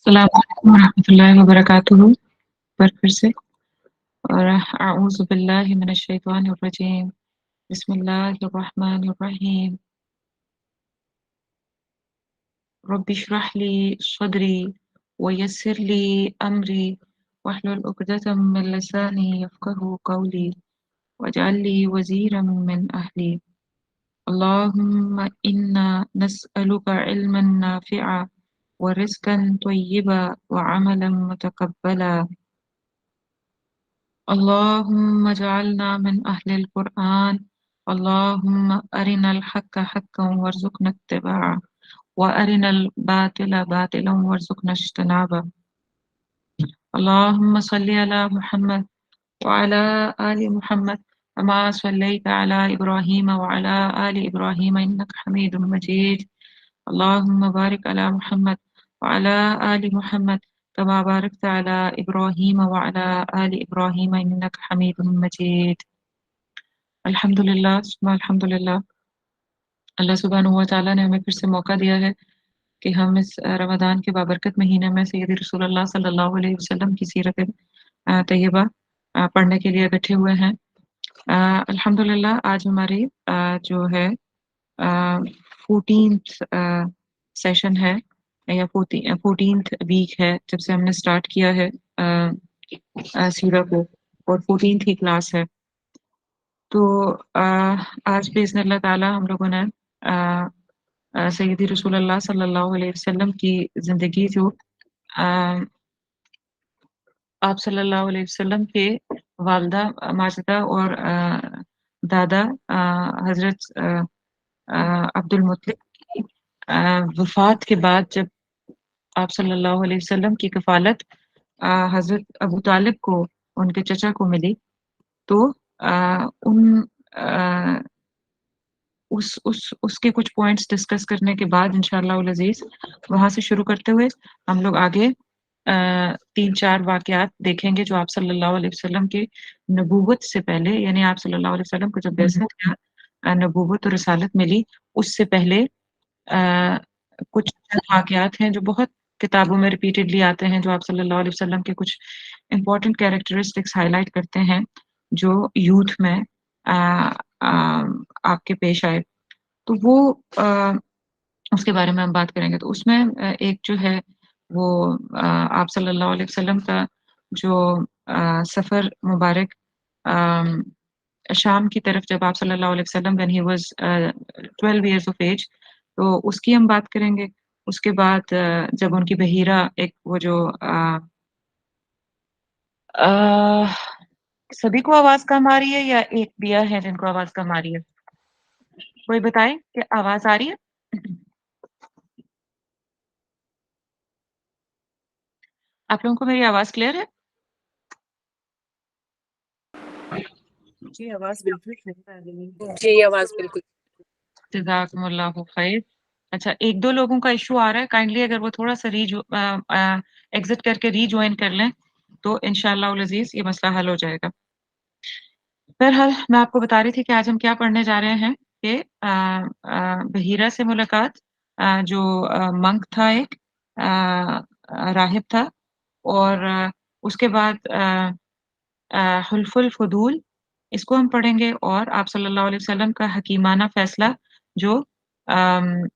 अस्सलामु अलैकुम वरहमतुल्लाहि वबरकातुहू पर फिर से और अऊज़ु बिल्लाहि मिनश शैतानिर रजीम बिस्मिल्लाहिर रहमानिर रहीम रब्बि इश्रह ली सदरी व यस्सिर ली अमरी वहलुल उक़दतम मिन लिसानी यफ़क़हू क़ौली वजअल ली वज़ीरम मिन अहली अल्लाहुम्मा इन्ना नस्अलुका इल्मन नाफ़िअ व रिज़्क़न तय्यिबा व अमलन मुतक़ब्बला اللهم اجعلنا من أهل القرآن اللهم أرنا الحق حقا وارزقنا اتباعه وأرنا الباطل باطلا وارزقنا اجتنابه اللهم صل على محمد وعلى آل محمد كما صليت على إبراهيم وعلى آل إبراهيم إنك حميد مجيد اللهم بارك على محمد وعلى آل محمد كما باركت على إبراهيم وعلى آل إبراهيم إنك حميد مجيد अल्हम्दुलिल्लाह सुम्मा अल्हम्दुलिल्लाह। अल्लाह सुब्हानहू व तआला ने हमें फिर से मौका दिया है कि हम इस रमज़ान के बाबरकत महीने में सय्यदी रसूलुल्लाह सल्लल्लाहु अलैहि वसल्लम की सीरत तैयबा पढ़ने के लिए इकट्ठे हुए हैं। अल्हम्दुलिल्लाह आज हमारी जो है 14th सेशन है या 14th वीक है जब से हमने स्टार्ट किया है सीरा को और 14th ही क्लास है। तो आज बिइज़्निल्लाह ताला हम लोगों ने सय्यदी रसूलुल्लाह सल्लल्लाहु अलैहि वसल्लम की ज़िंदगी जो आप सल्लल्लाहु अलैहि वसल्लम के वालिदा माजिदा और दादा हज़रत अब्दुल मुत्तलिब की वफ़ात के बाद जब आप सल्लल्लाहु अलैहि वसल्लम की कफ़ालत हज़रत अबू तालिब को उनके चचा को मिली तो उन उसके कुछ पॉइंट्स डिस्कस करने के बाद इंशाअल्लाहुल अज़ीज़ वहाँ से शुरू करते हुए हम लोग आगे 3-4 वाक़यात देखेंगे जो आप सल्लल्लाहु अलैहि वसल्लम की नबूवत से पहले यानी आप सल्लल्लाहु अलैहि वसल्लम को जब बेअसत किया नबूवत और रिसालत मिली उससे पहले कुछ वाक़यात हैं जो बहुत किताबों में रिपीटेडली आते हैं जो आप सल्लल्लाहु अलैहि वसल्लम के कुछ इम्पोर्टेंट कैरेक्टरिस्टिक्स हाइलाइट करते हैं जो यूथ में आपके पेश आए। तो वो उसके बारे में हम बात करेंगे। तो उसमें एक जो है वो आप सल्लल्लाहु अलैहि वसल्लम का जो सफ़र मुबारक शाम की तरफ जब आप सल्लल्लाहु अलैहि वसल्लम when he was 12 years of age तो उसकी हम बात करेंगे। उसके बाद जब उनकी बहीरा एक वो जो अ, सभी को आवाज़ कम आ रही है या एक बिया है जिनको आवाज़ कम आ रही है? कोई बताए कि आवाज़ आ रही है? आप लोगों को मेरी आवाज़ क्लियर है? जी, आवाज़ बिल्कुल क्लियर आ रही है। जी, आवाज़ बिल्कुल। जज़ाकुमुल्लाहु खैर। अच्छा 1-2 लोगों का इश्यू आ रहा है, काइंडली अगर वो थोड़ा-सा एग्ज़िट करके रीजॉइन कर लें, तो इंशाअल्लाहुल अज़ीज़ ये मसला हल हो जाएगा। बहरहाल मैं आपको बता रही थी कि आज हम क्या पढ़ने जा रहे हैं कि बहीरा से मुलाकात जो मंक था एक राहिब था और उसके बाद हुल्फुल फुदूल इसको हम पढ़ेंगे और आप सल्लल्लाहु अलैहि वसल्लम का हकीमाना फ़ैसला जो अम,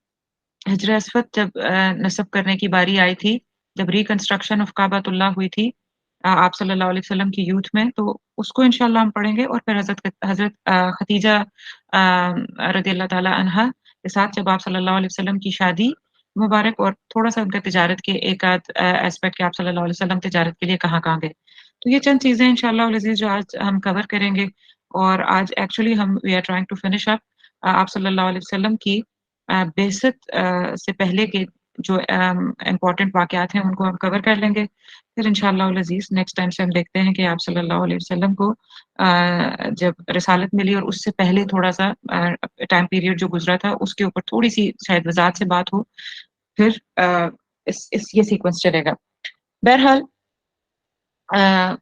हिज्र अस्वद जब नस्ब करने की बारी आई थी, जब रिकंस्ट्रक्शन ऑफ काबतुल्लाह हुई थी आप सल्लल्लाहु अलैहि वसल्लम की यूथ में, तो उसको इंशाअल्लाह हम पढ़ेंगे और फिर हज़रत खदीजा रज़ियल्लाहु ताला अन्हा के साथ जब आप सल्लल्लाहु अलैहि वसल्लम की शादी मुबारक और थोड़ा-सा उनका तिजारत के एक आध एस्पेक्ट कि आप सल्लल्लाहु अलैहि वसल्लम तिजारत के लिए कहाँ-कहाँ गए। तो ये चंद चीज़ें इंशाअल्लाहुल अज़ीज़ जो आज हम कवर करेंगे और आज एक्चुअली हम we are trying to finish up आप सल्लल्लाहु अलैहि वसल्लम की बेअसत से पहले के जो इम्पोर्टेंट वाक़यात हैं उनको हम कवर कर लेंगे। फिर इंशाअल्लाहुल अज़ीज़ नेक्स्ट टाइम से हम देखते हैं कि आप सल्लल्लाहु अलैहि वसल्लम को जब रिसालत मिली और उससे पहले थोड़ा-सा टाइम पीरियड जो गुज़रा था उसके ऊपर थोड़ी-सी शायद वज़ाहत से बात हो, फिर इस ये सीक्वेंस चलेगा। बहरहाल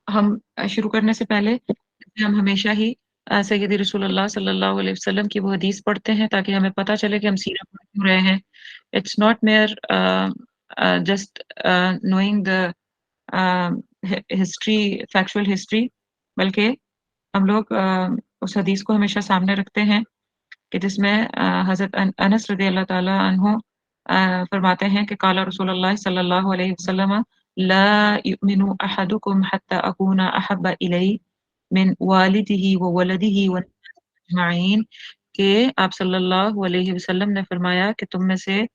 हम शुरू करने से पहले जैसे हम हमेशा ही सैयदी रसूलुल्लाह सल्लल्लाहु अलैहि वसल्लम की वो हदीस पढ़ते हैं ताकि हमें पता चले कि हम सीरा पढ़ क्यों रहे हैं। It's not mayor just knowing the history, factual history, बल्कि हम लोग उस हदीस को हमेशा सामने रखते हैं कि जिसमें हज़रत अनस रज़ियल्लाहु ताला अन्हु फरमाते हैं कि क़ाला रसूलुल्लाह सल्लल्लाहु अलैहि वसल्लम ला युमिनु अहदुकुम हत्ता अकूना अहब्बा इलैहि मिन वालिदिही व वलदिही व अजमईन, कि आप सल्लल्लाहु अलैहि वसल्लम ने फरमाया कि तुम में से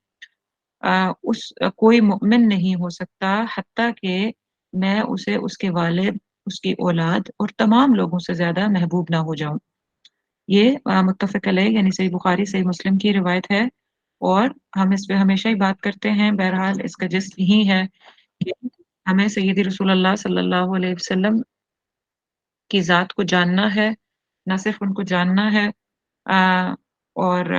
कोई मुमिन नहीं हो सकता हत्ता कि मैं उसे उसके वालिद, उसकी औलाद और तमाम लोगों से ज़्यादा महबूब ना हो जाऊँ। ये मुत्तफ़क़ अलैह यानी सही बुखारी, सही मुस्लिम की रिवायत है और हम इस पे हमेशा ही बात करते हैं। बहरहाल इसका जिस्म यही है कि हमें सय्यदी रसूलुल्लाह सल्लल्लाहु अलैहि वसल्लम की ज़ात को जानना है, ना सिर्फ़ उनको जानना है और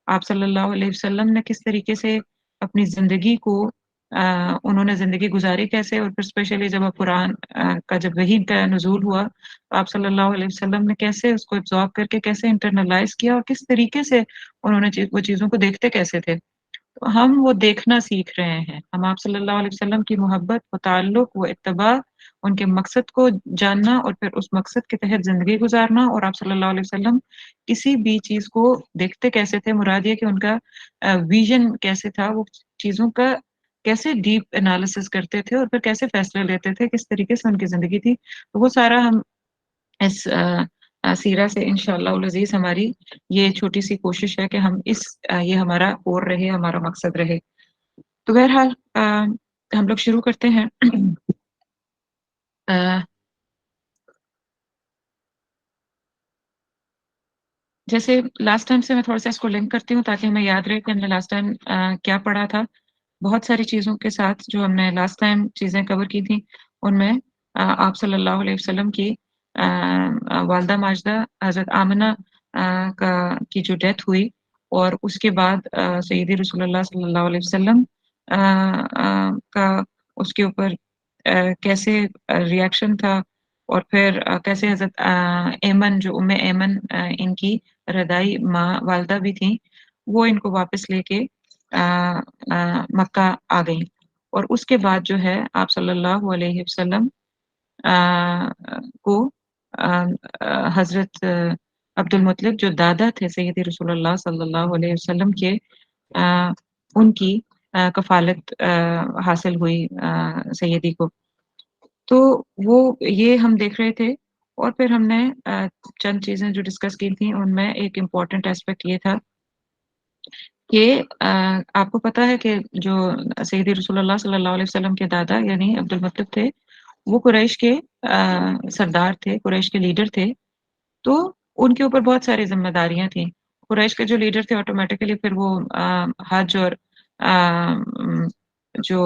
आप सल्लल्लाहु अलैहि वसल्लम ने किस तरीके से अपनी ज़िंदगी को उन्होंने ज़िंदगी गुज़ारी कैसे, और फिर स्पेशली जब कुरान का जब वही का नुज़ूल हुआ, तो आप सल्लल्लाहु अलैहि वसल्लम ने कैसे उसको एब्ज़ॉर्ब करके कैसे इंटरनलाइज़ किया और किस तरीके से उन्होंने वो चीज़ों को देखते कैसे थे। तो हम वो देखना सीख रहे हैं। हम आप सल्लल्लाहु अलैहि वसल्लम की मोहब्बत, व ताल्लुक, व इत्तिबा, उनके मकसद को जानना और फिर उस मकसद के तहत ज़िंदगी गुज़ारना, और आप सल्लल्लाहु अलैहि वसल्लम किसी भी चीज़ को देखते कैसे थे, मुराद ये कि उनका विज़न कैसे था, वो चीज़ों का कैसे डीप एनालिसिस करते थे और फिर कैसे फैसले लेते थे, किस तरीके से उनकी ज़िंदगी थी। तो वो सारा हम इस सीरा से इंशाअल्लाह उल अज़ीज़ हमारी ये छोटी-सी कोशिश है कि हम ये हमारा कोर रहे, हमारा मकसद रहे। तो बहरहाल हम लोग शुरू करते हैं। अ, जैसे लास्ट टाइम से मैं थोड़ा-सा इसको लिंक करती हूँ ताकि हमें याद रहे कि हमने लास्ट टाइम क्या पढ़ा था। बहुत सारी चीज़ों के साथ जो हमने लास्ट टाइम चीज़ें कवर की थी, उनमें आप सल्लल्लाहु अलैहि वसल्लम की वालिदा माजिदा हज़रत आमिना की जो डेथ हुई और उसके बाद सय्यदी रसूलुल्लाह सल्लल्लाहु अलैहि वसल्लम का उसके ऊपर कैसे रिएक्शन था और फिर कैसे हज़रत ऐमन जो उम्मे ऐमन इनकी रज़ाई माँ वालिदा भी थीं, वो इनको वापस लेके मक्का आ गईं और उसके बाद जो है आप सल्लल्लाहु अलैहि वसल्लम को हज़रत अब्दुल मुत्तलिब जो दादा थे सय्यदी रसूलुल्लाह सल्लल्लाहु अलैहि वसल्लम के, अ, उनकी कफ़ालत हासिल हुई सय्यदी को। तो वो ये हम देख रहे थे और फिर हमने चंद चीज़ें जो डिस्कस की थी उनमें एक इम्पोर्टेंट एस्पेक्ट ये था कि आपको पता है कि जो सय्यदी रसूलुल्लाह सल्लल्लाहु अलैहि वसल्लम के दादा यानी अब्दुल मुत्तलिब थे, वो कुरैश के सरदार थे, कुरैश के लीडर थे, तो उनके ऊपर बहुत सारी ज़िम्मेदारियाँ थीं। कुरैश के जो लीडर थे ऑटोमैटिकली फिर वो हज और उम, जो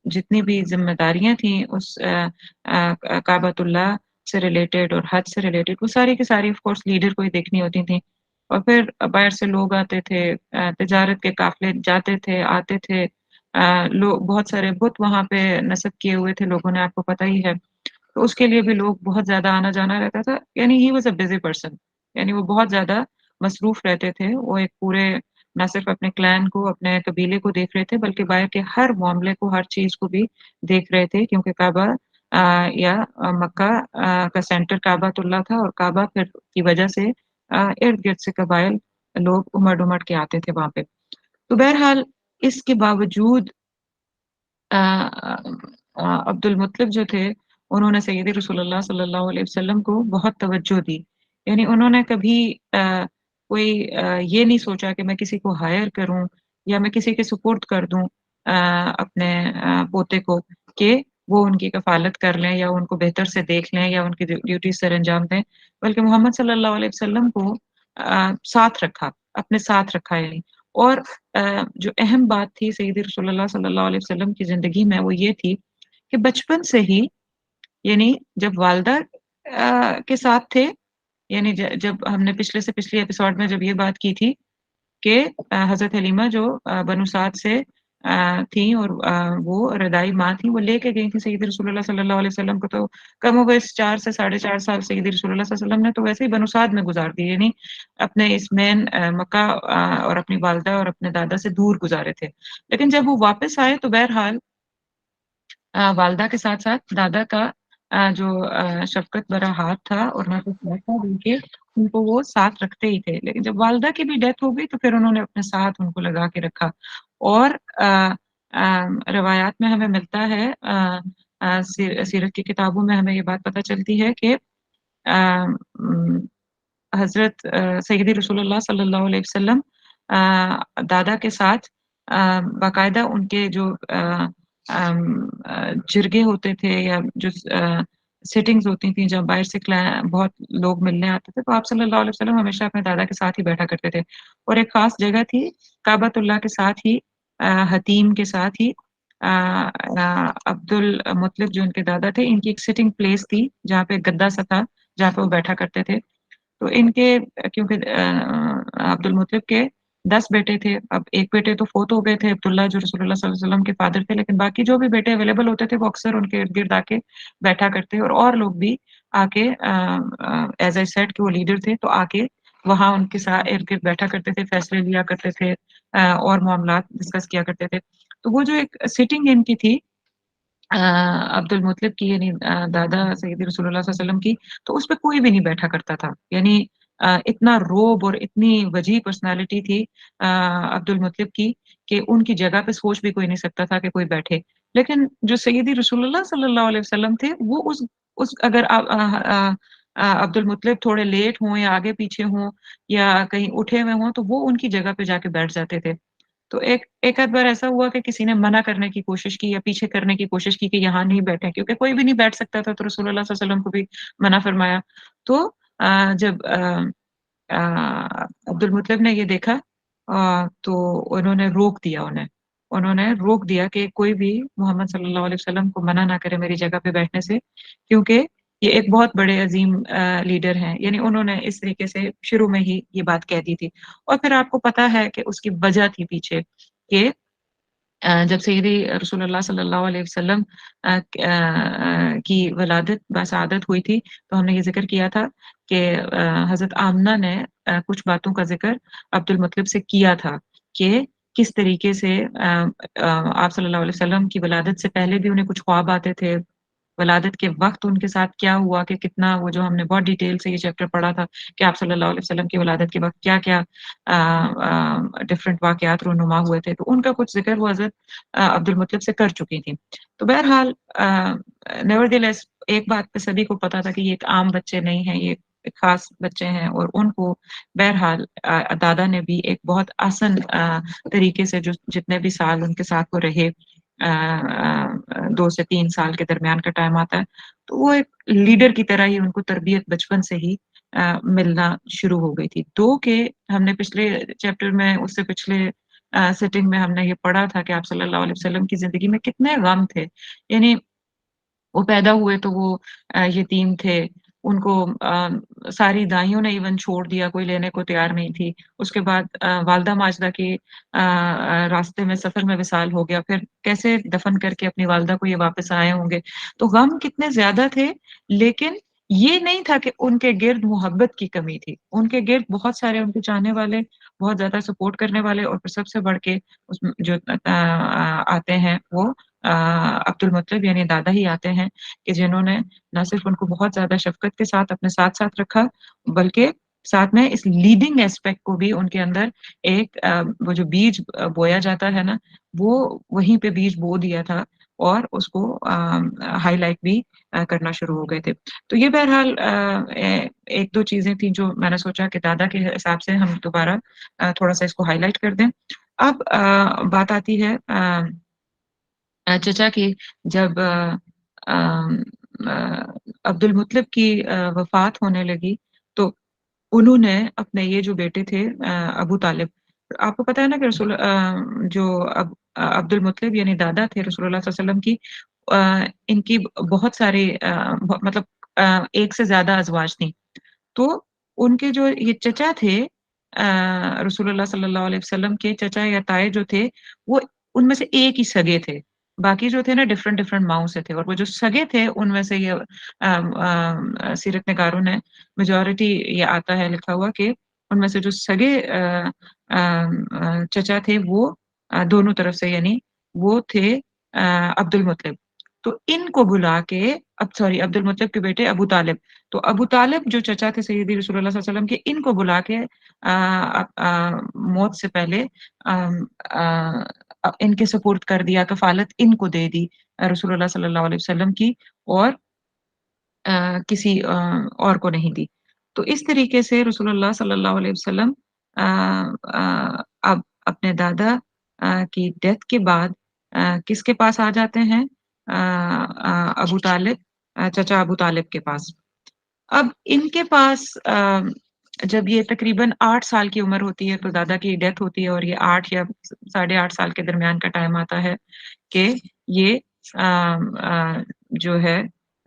जितनी भी ज़िम्मेदारियाँ थीं उस काबतुल्लाह से रिलेटेड और हज से रिलेटेड, वो सारी की सारी ऑफ़ कोर्स लीडर को ही देखनी होती थीं। और फिर बाहर से लोग आते थे, तिजारत के काफ़िले जाते थे, आते थे। लोग बहुत सारे बुत वहाँ पे नस्ब किए हुए थे लोगों ने, आपको पता ही है। तो उसके लिए भी लोग बहुत ज़्यादा आना-जाना रहता था, यानी he was a busy person, यानी वो बहुत ज़्यादा मसरूफ़ रहते थे। वो एक पूरे ना सिर्फ़ अपने क्लैन को, अपने कबीले को देख रहे थे, बल्कि बाहर के हर मामले को, हर चीज़ को भी देख रहे थे क्योंकि काबा मक्का का सेंटर काबतुल्लाह था और काबा फिर की वजह से इर्द-गिर्द से कबाइल लोग उमड़-उमड़ के आते थे वहाँ पे। तो बहरहाल इसके बावजूद अब्दुल मुत्तलिब जो थे, उन्होंने सय्यदी रसूलुल्लाह सल्लल्लाहु अलैहि वसल्लम को बहुत तवज्जो दी। यानी उन्होंने कभी कोई ये नहीं सोचा कि मैं किसी को हायर करूँ या मैं किसी के सुपुर्द कर दूँ अपने पोते को कि वो उनकी कफ़ालत कर लें या उनको बेहतर से देख लें या उनकी ड्यूटी सरअंजाम दें। बल्कि मोहम्मद सल्लल्लाहु अलैहि वसल्लम को साथ रखा, अपने साथ रखा यानी। और जो अहम बात थी सय्यदी रसूलुल्लाह सल्लल्लाहु अलैहि वसल्लम की ज़िंदगी में वो ये थी कि बचपन से ही यानी जब वालिदा के साथ थे, यानी जब हमने पिछले से पिछले एपिसोड में जब ये बात की थी कि हज़रत हलीमा जो बनु साद से थीं और वो रज़ाई माँ थीं, वो लेके गई थीं सय्यद रसूलुल्लाह सल्लल्लाहु अलैहि वसल्लम को, तो कमोबेश 4 से साढ़े 4 साल सय्यद रसूलुल्लाह सल्लल्लाहु अलैहि वसल्लम ने तो वैसे ही बनु साद में गुज़ार दिए, यानी अपने इस मेन मक्का और अपनी वालिदा और अपने दादा से दूर गुज़ारे थे। लेकिन जब वो वापस आए तो बहरहाल वालिदा के साथ-साथ दादा का जो शफ़क़त भरा हाथ था और उनके उनको वो साथ रखते ही थे। लेकिन जब वालिदा की भी डेथ हो गई तो फिर उन्होंने अपने साथ उनको लगा के रखा और रिवायात में हमें मिलता है सीरत की किताबों में हमें ये बात पता चलती है कि हज़रत सय्यदी रसूलुल्लाह सल्लल्लाहु अलैहि वसल्लम दादा के साथ बाकायदा उनके जो जिरगे होते थे या जो सिटिंग्स होती थी जब बाहर से बहुत लोग मिलने आते थे, तो आप सल्लल्लाहु अलैहि वसल्लम हमेशा अपने दादा के साथ ही बैठा करते थे और एक ख़ास जगह थी काबतुल्लाह के साथ ही हतीम के साथ ही अब्दुल मुत्तलिब जो उनके दादा थे, इनकी एक सिटिंग प्लेस थी, जहाँ पे गद्दा सा था, जहाँ पे वो बैठा करते थे। तो इनके क्योंकि अब्दुल मुत्तलिब के 10 बेटे थे, अब एक बेटे तो फ़ौत हो गए थे अब्दुल्ला जो रसूलुल्लाह सल्लल्लाहु अलैहि वसल्लम के फ़ादर थे, लेकिन बाकी जो भी बेटे अवेलेबल होते थे वो अक्सर उनके इर्द-गिर्द आके बैठा करते और लोग भी आके एज़ आई सेड कि वो लीडर थे, तो आके वहाँ उनके इर्द-गिर्द बैठा करते थे, फैसले लिया करते थे और मामलात डिस्कस किया करते थे। तो वो जो एक सिटिंग इनकी थी अब्दुल मुत्तलिब की यानी दादा सय्यदी रसूलुल्लाह सल्लल्लाहु अलैहि वसल्लम की, तो उसपे कोई भी नहीं बैठा करता था। यानी इतना रोब और इतनी वजीह पर्सनैलिटी थी अब्दुल मुत्तलिब की कि उनकी जगह पे सोच भी कोई नहीं सकता था कि कोई बैठे। लेकिन जो सय्यदी रसूलुल्लाह सल्लल्लाहु अलैहि वसल्लम थे, वो उस अगर अब्दुल मुत्तलिब थोड़े लेट हों या आगे पीछे हों या कहीं उठे हुए हों, तो वो उनकी जगह पे जाके बैठ जाते थे। तो एक आध बार ऐसा हुआ कि किसी ने मना करने की कोशिश की या पीछे करने की कोशिश की कि यहाँ नहीं बैठें क्योंकि कोई भी नहीं बैठ सकता था तो रसूलुल्लाह सल्लल्लाहु अलैहि वसल्लम को भी मना फरमाया। तो जब अब्दुल मुत्तलिब ने ये देखा तो उन्होंने रोक दिया उन्हें। उन्होंने रोक दिया कि कोई भी मोहम्मद सल्लल्लाहु अलैहि वसल्लम को मना ना करे मेरी जगह पे बैठने से क्योंकि ये एक बहुत बड़े अज़ीम लीडर हैं। यानी उन्होंने इस तरीके से शुरू में ही ये बात कह दी थी। और फिर आपको पता है कि उसकी वजह थी पीछे कि जब सय्यदी रसूलुल्लाह सल्लल्लाहु अलैहि वसल्लम की वलादत बसादत हुई थी, तो हमने ये ज़िक्र किया था कि हज़रत आमना ने कुछ बातों का ज़िक्र अब्दुल मुत्तलिब से किया था कि किस तरीके से आप सल्लल्लाहु अलैहि वसल्लम की वलादत से पहले भी उन्हें कुछ ख्वाब आते थे वलादत के वक़्त उनके साथ क्या हुआ कि कितना वो जो हमने बहुत डिटेल से ये चैप्टर पढ़ा था कि आप सल्लल्लाहु अलैहि वसल्लम की वलादत के वक़्त क्या-क्या डिफरेंट वाक़यात रूनुमा हुए थे, तो उनका कुछ ज़िक्र वो हज़रत अब्दुल मुत्तलिब से कर चुकी थीं। तो बहरहाल नेवरदलेस एक बात पे सभी को पता था कि ये एक आम बच्चे नहीं हैं, ये एक ख़ास बच्चे हैं और उनको बहरहाल दादा ने भी एक बहुत आसान तरीके से जो जितने भी साल उनके साथ वो रहे 2 से 3 साल के दरमियान का टाइम आता है, तो वो एक लीडर की तरह ही उनको तरबियत बचपन से ही मिलना शुरू हो गई थी। 2 के हमने पिछले चैप्टर में उससे पिछले सिटिंग में हमने ये पढ़ा था कि आप सल्लल्लाहु अलैहि वसल्लम की ज़िंदगी में कितने गम थे। यानी वो पैदा हुए तो वो यतीम थे। उनको सारी दाइयों ने इवन छोड़ दिया, कोई लेने को तैयार नहीं थी। उसके बाद वालिदा माजदा की रास्ते में सफ़र में विसाल हो गया, फिर कैसे दफ़न करके अपनी वालिदा को ये वापस आए होंगे। तो गम कितने ज़्यादा थे, लेकिन ये नहीं था कि उनके गिर्द मोहब्बत की कमी थी। उनके गिर्द बहुत सारे उनके चाहने वाले, बहुत ज़्यादा सपोर्ट करने वाले और फिर सबसे बढ़ के उसमें जो आते हैं वो अब्दुल मुत्तलिब यानी दादा ही आते हैं कि जिन्होंने ना सिर्फ़ उनको बहुत ज़्यादा शफ़क़त के साथ अपने साथ-साथ रखा, बल्कि साथ में इस लीडिंग एस्पेक्ट को भी उनके अंदर एक वो जो बीज बोया जाता है ना, वो वहीं पे बीज बो दिया था और उसको हाइलाइट भी करना शुरू हो गए थे। तो ये बहरहाल 1-2 चीज़ें थी जो मैंने सोचा कि दादा के हिसाब से हम दोबारा थोड़ा-सा इसको हाइलाइट कर दें। अब बात आती है चचा की जब अम, अब्दुल मुत्तलिब की वफ़ात होने लगी, तो उन्होंने अपने ये जो बेटे थे अबू तालिब आपको पता है ना कि जो अब्दुल मुत्तलिब यानी दादा थे रसूलुल्लाह सल्लल्लाहु अलैहि वसल्लम की इनकी बहुत सारी मतलब 1 से ज़्यादा अज़वाज थीं। तो उनके जो ये चचा थे रसूलुल्लाह सल्लल्लाहु अलैहि वसल्लम के चचा या ताए जो थे, वो उनमें से एक ही सगे थे। बाकी जो थे ना डिफरेंट डिफरेंट माँओं से थे और वो जो सगे थे उनमें से ये सीरत निगारों ने मेजॉरिटी ये आता है लिखा हुआ कि उनमें से जो सगे चचा थे वो दोनों तरफ से यानी वो थे अब्दुल मुत्तलिब। तो इनको बुला के अब सॉरी अब्दुल मुत्तलिब के बेटे अबू तालिब। तो अबू तालिब जो चचा थे सय्यदी रसूलुल्लाह सल्लल्लाहु अलैहि वसल्लम के इनको बुला के मौत से पहले इनके सुपुर्द कर दिया, कफ़ालत इनको दे दी रसूलुल्लाह सल्लल्लाहु अलैहि वसल्लम की और किसी और को नहीं दी। तो इस तरीके से रसूलुल्लाह सल्लल्लाहु अलैहि वसल्लम अब अपने दादा की डेथ के बाद किसके पास आ जाते हैं? अबू तालिब चचा अबू तालिब के पास। अब इनके पास जब ये तकरीबन 8 साल की उम्र होती है तो दादा की डेथ होती है और ये 8 या साढ़े 8 साल के दरमियान का टाइम आता है कि ये जो है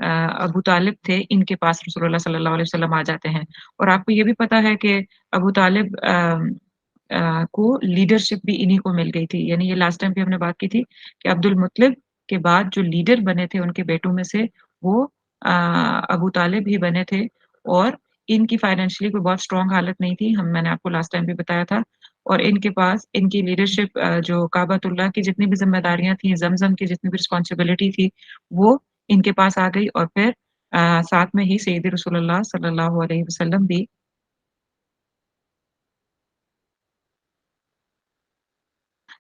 अबू तालिब थे, इनके पास रसूलुल्लाह सल्लल्लाहु अलैहि वसल्लम आ जाते हैं। और आपको ये भी पता है कि अबू तालिब को लीडरशिप भी इन्हीं को मिल गई थी। यानी ये लास्ट टाइम भी हमने बात की थी कि अब्दुल मुत्तलिब के बाद जो लीडर बने थे उनके बेटों में से वो अबू तालिब ही बने थे और इनकी फाइनेंशियली कोई बहुत स्ट्रॉन्ग हालत नहीं थी। मैंने आपको लास्ट टाइम भी बताया था और इनके पास इनकी लीडरशिप जो काबतुल्लाह की जितनी भी ज़िम्मेदारियाँ थी, ज़मज़म की जितनी भी रिस्पॉन्सिबिलिटी थी, वो इनके पास आ गई और फिर साथ में ही सय्यदी रसूलुल्लाह सल्लल्लाहु अलैहि वसल्लम भी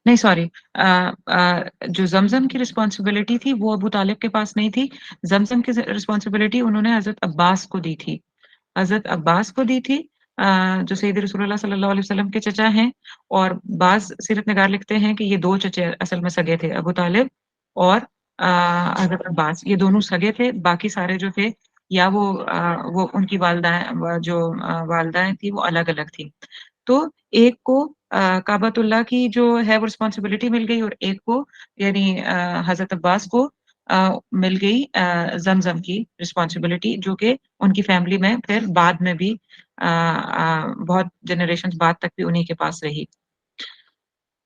नहीं सॉरी जो ज़मज़म की रिस्पॉन्सिबिलिटी थी वो अबू तालिब के पास नहीं थी। ज़मज़म की रिस्पॉन्सिबिलिटी उन्होंने हज़रत अब्बास को दी थी। हज़रत अब्बास को दी थी जो सय्यदी रसूलुल्लाह सल्लल्लाहु अलैहि वसल्लम के चचा हैं और बाज़ सीरतनगार लिखते हैं कि ये 2 चचे असल में सगे थे, अबू तालिब और हज़रत अब्बास, ये दोनों सगे थे, बाकी सारे जो थे या वो उनकी वालिदाएँ थी वो अलग-अलग थी। तो एक को काबतुल्लाह की जो है वो रिस्पॉन्सिबिलिटी मिल गई और एक को यानी हज़रत अब्बास को मिल गई ज़मज़म की रिस्पॉन्सिबिलिटी जो कि उनकी फैमिली में फिर बाद में भी बहुत जनरेशंस बाद तक भी उन्हीं के पास रही।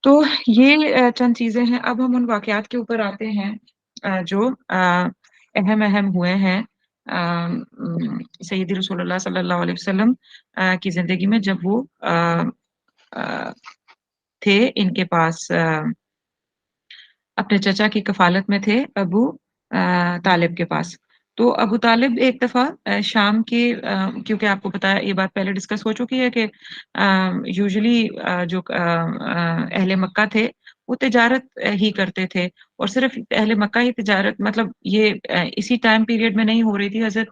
तो ये चंद चीज़ें हैं। अब हम उन वाक़यात के ऊपर आते हैं जो अहम-अहम हुए हैं सय्यदी रसूलुल्लाह सल्लल्लाहु अलैहि वसल्लम की ज़िंदगी में जब वो अ, थे इनके पास अपने चचा की कफ़ालत में थे अबू तालिब के पास। तो अबू तालिब एक दफ़ा शाम के क्योंकि आपको पता है ये बात पहले डिस्कस हो चुकी है कि यूजुअली जो अहले मक्का थे, वो तिजारत ही करते थे और सिर्फ़ अहले मक्का ही तिजारत मतलब ये इसी टाइम पीरियड में नहीं हो रही थी हज़रत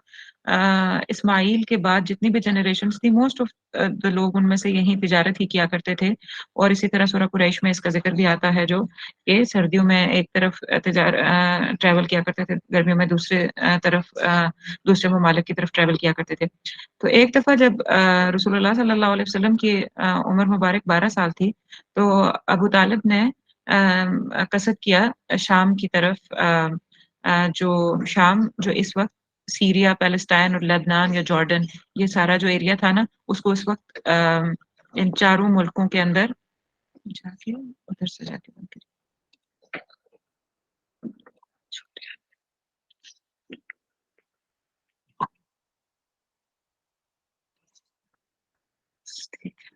इस्माइल के बाद जितनी भी जनरेशन्स थी मोस्ट ऑफ द लोग उनमें से यही तिजारत ही किया करते थे और इसी तरह सूरह कुरैश में इसका ज़िक्र भी आता है जो कि सर्दियों में एक तरफ ट्रैवल किया करते थे, गर्मियों में दूसरे तरफ दूसरे ममालिक की तरफ ट्रैवल किया करते थे। तो एक दफ़ा जब रसूलुल्लाह सल्लल्लाहु अलैहि वसल्लम की उम्र मुबारक 12 साल थी, तो अबू तालिब ने कसद किया शाम की तरफ जो शाम जो इस वक़्त सीरिया, पैलेस्टाइन और लेबनान या जॉर्डन ये सारा जो एरिया था ना, उसको उस वक़्त इन चारों मुल्कों के अंदर जाके उधर से जाके बंद करिए। ठीक है।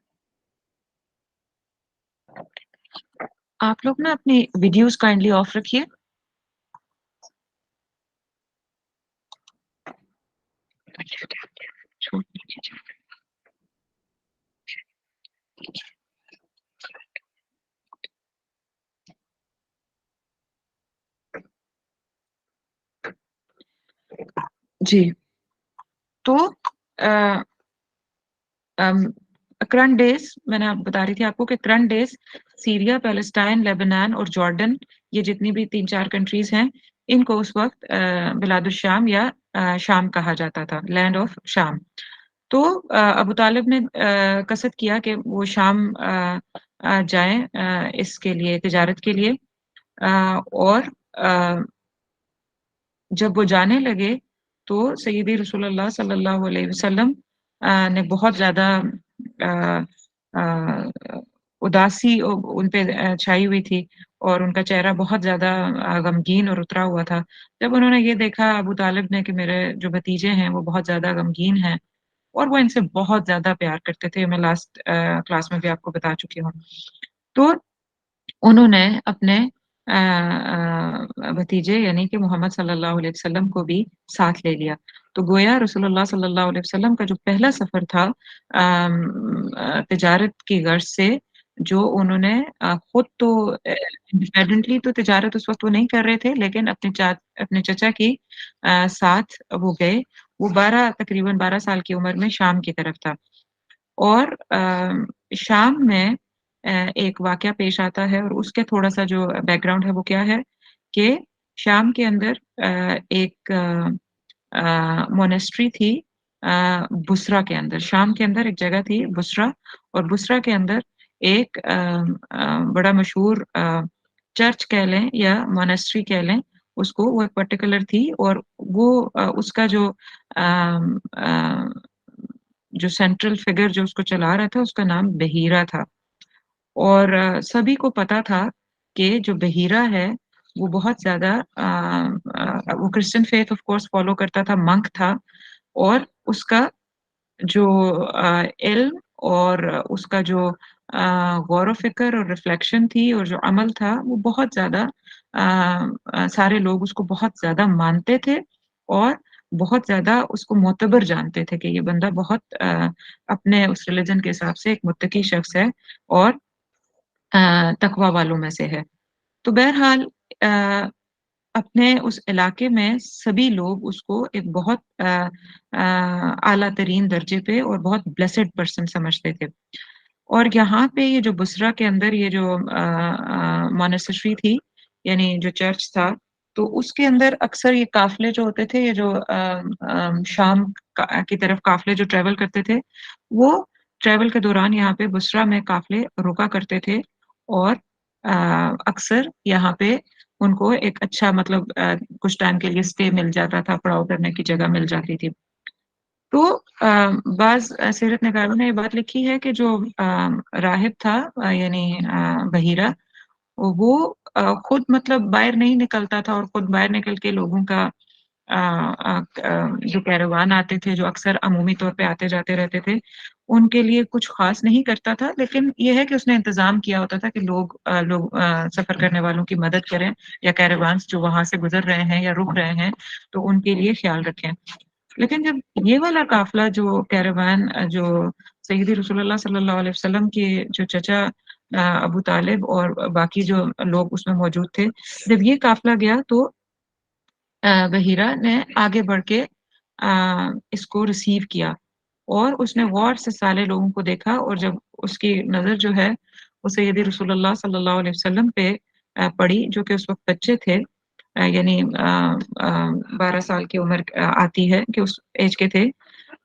आप लोग ना अपनी वीडियोज़ काइंडली ऑफ रखिए। छोड़ दीजिए। जी, तो अ, अम, करंट डेज़ मैंने आप बता रही थी आपको कि current days Syria, Palestine, Lebanon और जॉर्डन ये जितनी भी 3-4 कंट्रीज़ हैं, इनको उस वक़्त बिलादुश शाम या शाम कहा जाता था, लैंड ऑफ शाम। तो अबू तालिब ने कसद किया कि वो शाम जाएँ इसके लिए तिजारत के लिए और जब वो जाने लगे, तो सय्यदी रसूलुल्लाह सल्लल्लाहु अलैहि वसल्लम ने बहुत ज़्यादा अ अ, उदासी उन पे छाई हुई थी اور उनका चेहरा बहुत ज़्यादा गमगीन और उतरा हुआ था। जब उन्होंने ये देखा अबू तालिब ने कि मेरे जो भतीजे हैं वो बहुत ज़्यादा गमगीन हैं और वो इनसे बहुत ज़्यादा प्यार करते थे, मैं लास्ट क्लास में भी आपको बता चुकी हूँ। तो उन्होंने अपने भतीजे यानी कि मोहम्मद सल्लल्लाहु अलैहि वसल्लम को भी साथ ले लिया। तो गोया रसूलुल्लाह सल्लल्लाहु अलैहि वसल्लम का जो पहला सफ़र था तिजारत की गर्ज से जो उन्होंने खुद तो इंडिपेंडेंटली तो तिजारत उस वक़्त वो नहीं कर रहे थे, लेकिन अपने चचा की साथ वो गए। वो 12 तकरीबन 12 साल की उम्र में शाम की तरफ था। और शाम में एक वाक़या पेश आता है और उसके थोड़ा-सा जो बैकग्राउंड है वो क्या है कि शाम के अंदर एक मोनेस्ट्री थी बुसरा के अंदर। शाम के अंदर एक जगह थी बुसरा और बुसरा के अंदर एक बड़ा मशहूर चर्च कह लें या मोनेस्ट्री कह लें उसको, वो एक पर्टिकुलर थी और वो उसका जो जो सेंट्रल फिगर जो उसको चला रहा था, उसका नाम बहीरा था। और सभी को पता था कि जो बहीरा है, वो बहुत ज़्यादा वो Christian faith of course follow करता था, मंक था और उसका जो इल्म और उसका जो गौर-व-फ़िक्र और रिफ्लेक्शन थी और जो अमल था, वो बहुत ज़्यादा सारे लोग उसको बहुत ज़्यादा मानते थे और बहुत ज़्यादा उसको मोतबर जानते थे कि ये बंदा बहुत अपने उस रिलिजन के हिसाब से एक मुत्तकी शख़्स है और तकवा वालों में से है। तो बहरहाल अ, अपने उस इलाके में सभी लोग उसको एक बहुत आला तरीन दर्जे पे और बहुत ब्लेसेड पर्सन समझते थे। और यहाँ पे ये जो बुसरा के अंदर ये जो मोनेस्ट्री थी, यानी जो चर्च था, तो उसके अंदर अक्सर ये काफ़िले जो होते थे, ये जो शाम की तरफ काफ़िले जो ट्रैवल करते थे, वो ट्रैवल के दौरान यहाँ पे बुसरा में काफ़िले रुका करते थे और अक्सर यहाँ पे उनको एक अच्छा मतलब कुछ टाइम के लिए स्टे मिल जाता था, पड़ाव करने की जगह मिल जाती थी। तो बाज़ सीरत नगारों ने ये बात लिखी है कि जो राहिब था यानी बहीरा वो खुद मतलब बाहर नहीं निकलता था और खुद बाहर निकल के लोगों का जो कैरावान आते थे, जो अक्सर अमूमी तौर पे आते-जाते रहते थे, उनके लिए कुछ ख़ास नहीं करता था, लेकिन ये है कि उसने इंतज़ाम किया होता था कि लोग सफ़र करने वालों की मदद करें या कैरावान्स जो वहाँ से गुज़र रहे हैं या रुक रहे हैं, तो उनके लिए ख़्याल रखें। लेकिन जब ये वाला काफ़िला जो कैरावान जो सय्यदी रसूलुल्लाह सल्लल्लाहु अलैहि वसल्लम के जो चचा अबू तालिब और बाकी जो लोग उसमें मौजूद थे, जब ये काफ़िला गया तो बहीरा ने आगे बढ़ के इसको रिसीव किया और उसने गौर से सारे लोगों को देखा और जब उसकी नज़र जो है, वो सय्यदी रसूलुल्लाह सल्लल्लाहु अलैहि वसल्लम पे पड़ी, जो कि उस वक़्त बच्चे थे यानी 12 साल की उम्र आती है कि उस ऐज के थे,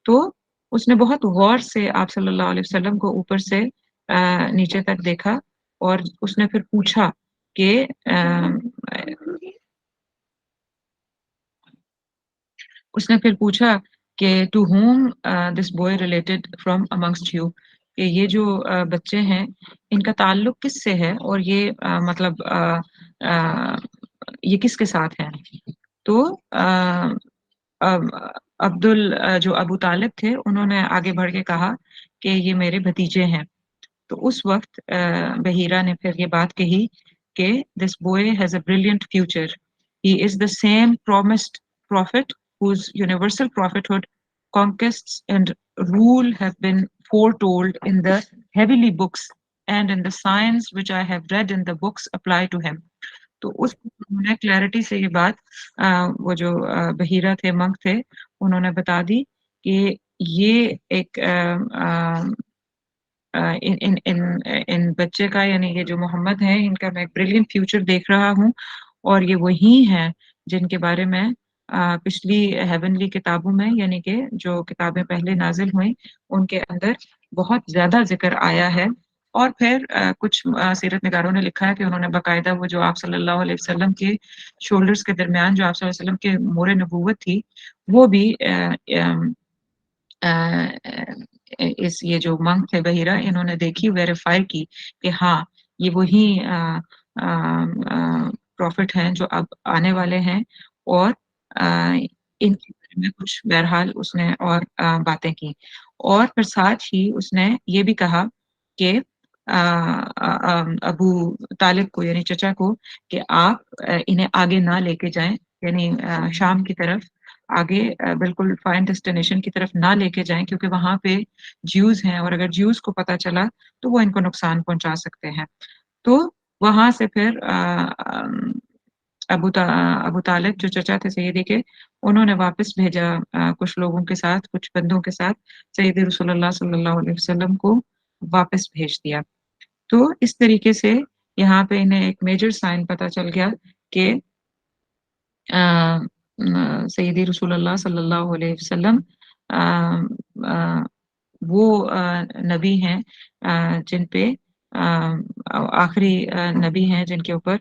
तो उसने बहुत गौर से आप सल्लल्लाहु अलैहि वसल्लम को ऊपर से नीचे तक देखा और उसने फिर पूछा कि उसने फिर पूछा कि to whom this boy related from amongst you कि ये जो बच्चे हैं, इनका ताल्लुक किससे है और ये मतलब अ, ये किसके साथ हैं? तो अब जो अबू तालिब थे, उन्होंने आगे बढ़ के कहा कि ये मेरे भतीजे हैं। तो उस वक़्त बहीरा ने फिर ये बात कही कि this boy has a brilliant future. He is the same promised prophet whose universal prophethood, conquests, and rule have been foretold in the heavenly books and in the signs which I have read in the books apply to him. तो उस उन्होंने clarity से ये बात वो जो बहीरा थे, monk थे, उन्होंने बता दी कि ये एक इन इन इन इन बच्चे का यानी ये जो मोहम्मद हैं, इनका मैं एक ब्रिलियंट फ्यूचर देख रहा हूँ और ये वही हैं जिनके बारे में पिछली हेवनली किताबों में यानी कि जो किताबें पहले नाज़िल हुईं, उनके अंदर बहुत ज़्यादा ज़िक्र आया है। और फिर कुछ सीरत निगारों ने लिखा है कि उन्होंने बाकायदा वो जो आप सल्लल्लाहु अलैहि वसल्लम के शोल्डर्स के दरमियान जो आप सल्लल्लाहु अलैहि वसल्लम के मोहर नबुव्वत थी, वो भी अ इस ये जो मंक थे बहीरा इन्होंने देखी वेरीफ़ाई की कि हाँ, ये वही प्रॉफ़िट हैं जो अब आने वाले हैं और इनके बारे में कुछ बहरहाल उसने और बातें की। और फिर साथ ही उसने ये भी कहा कि अबू तालिब को यानी चचा को कि आप इन्हें आगे ना लेके जाएँ यानी शाम की तरफ आगे बिल्कुल फाइन डेस्टिनेशन की तरफ ना लेके जाएँ क्योंकि वहाँ पे ज्यूज़ हैं और अगर ज्यूज़ को पता चला तो वो इनको नुकसान पहुँचा सकते हैं। तो वहाँ से फिर अबू तालिब जो चचा थे सैयदी के, उन्होंने वापस भेजा कुछ लोगों के साथ, कुछ बंदों के साथ सैयदी रसूलुल्लाह सल्लल्लाहु अलैहि वसल्लम को वापस भेज दिया। तो इस तरीके से यहाँ पे इन्हें एक मेजर साइन पता चल गया कि अ, सैयदी रसूलुल्लाह सल्लल्लाहु अलैहि वसल्लम अ अ, वो नबी हैं जिन पे आखिरी नबी हैं जिनके ऊपर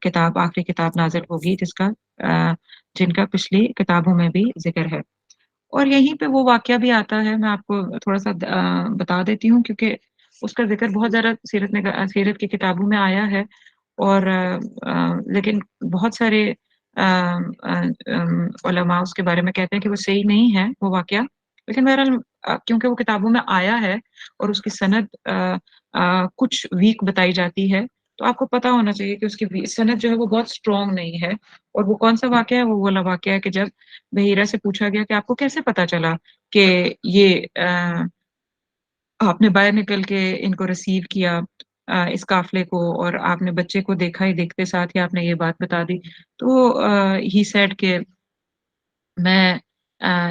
किताब आखिरी किताब नाज़िल होगी जिनका पिछली किताबों में भी ज़िक्र है। और यहीं पे वो वाक़या भी आता है, मैं आपको थोड़ा-सा बता देती हूँ क्योंकि उसका ज़िक्र बहुत ज़्यादा सीरत की किताबों में आया है और लेकिन बहुत सारे उलमा उसके बारे में कहते हैं कि वो सही नहीं है, वो वाक़या। लेकिन बहरहाल क्योंकि वो किताबों में आया है और उसकी सनद कुछ वीक बताई जाती है, तो आपको पता होना चाहिए कि उसकी सनद जो है वो बहुत स्ट्रॉन्ग नहीं है और वो कौन-सा वाक़या है, वो वाला वाक़या है कि जब बहीरा से पूछा गया कि आपको कैसे पता चला कि ये आपने बाहर निकल के इनको रिसीव किया इस काफ़िले को और आपने बच्चे को देखा ही देखते साथ ही आपने ये बात बता दी। तो ही सेड कि मैं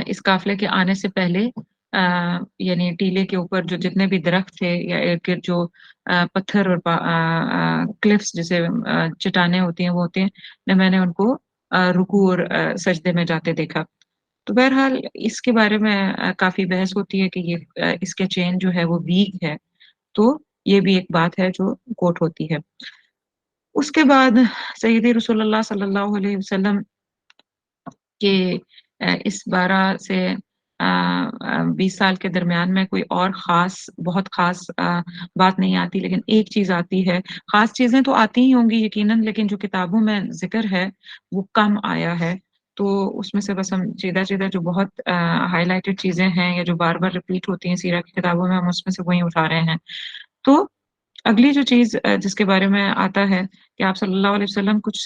इस काफ़िले के आने से पहले यानी टीले के ऊपर जो जितने भी दरख्त थे या इर्द-गिर्द जो पत्थर और क्लिफ़्स जिसे चट्टानें होती हैं, वो होती हैं, मैंने उनको रुकू और सजदे में जाते देखा। तो बहरहाल इसके बारे में काफ़ी बहस होती है कि ये इसके चेन जो है वो वीक है, तो ये भी एक बात है जो कोट होती है। उसके बाद सैयदी रसूलुल्लाह सल्लल्लाहु अलैहि वसल्लम के इस 12 से 20 साल के दरमियान में कोई और ख़ास बहुत ख़ास बात नहीं आती, लेकिन एक चीज़ आती है, ख़ास चीज़ें तो आती ही होंगी यकीनन लेकिन जो किताबों में ज़िक्र है, वो कम आया है। तो उसमें से बस हम सीधा-सीधा जो बहुत हाइलाइटेड चीज़ें हैं या जो बार-बार रिपीट होती हैं सीरत की किताबों में, हम उसमें से वही उठा रहे हैं। तो अगली जो चीज़ जिसके बारे में आता है कि आप सल्लल्लाहु अलैहि वसल्लम कुछ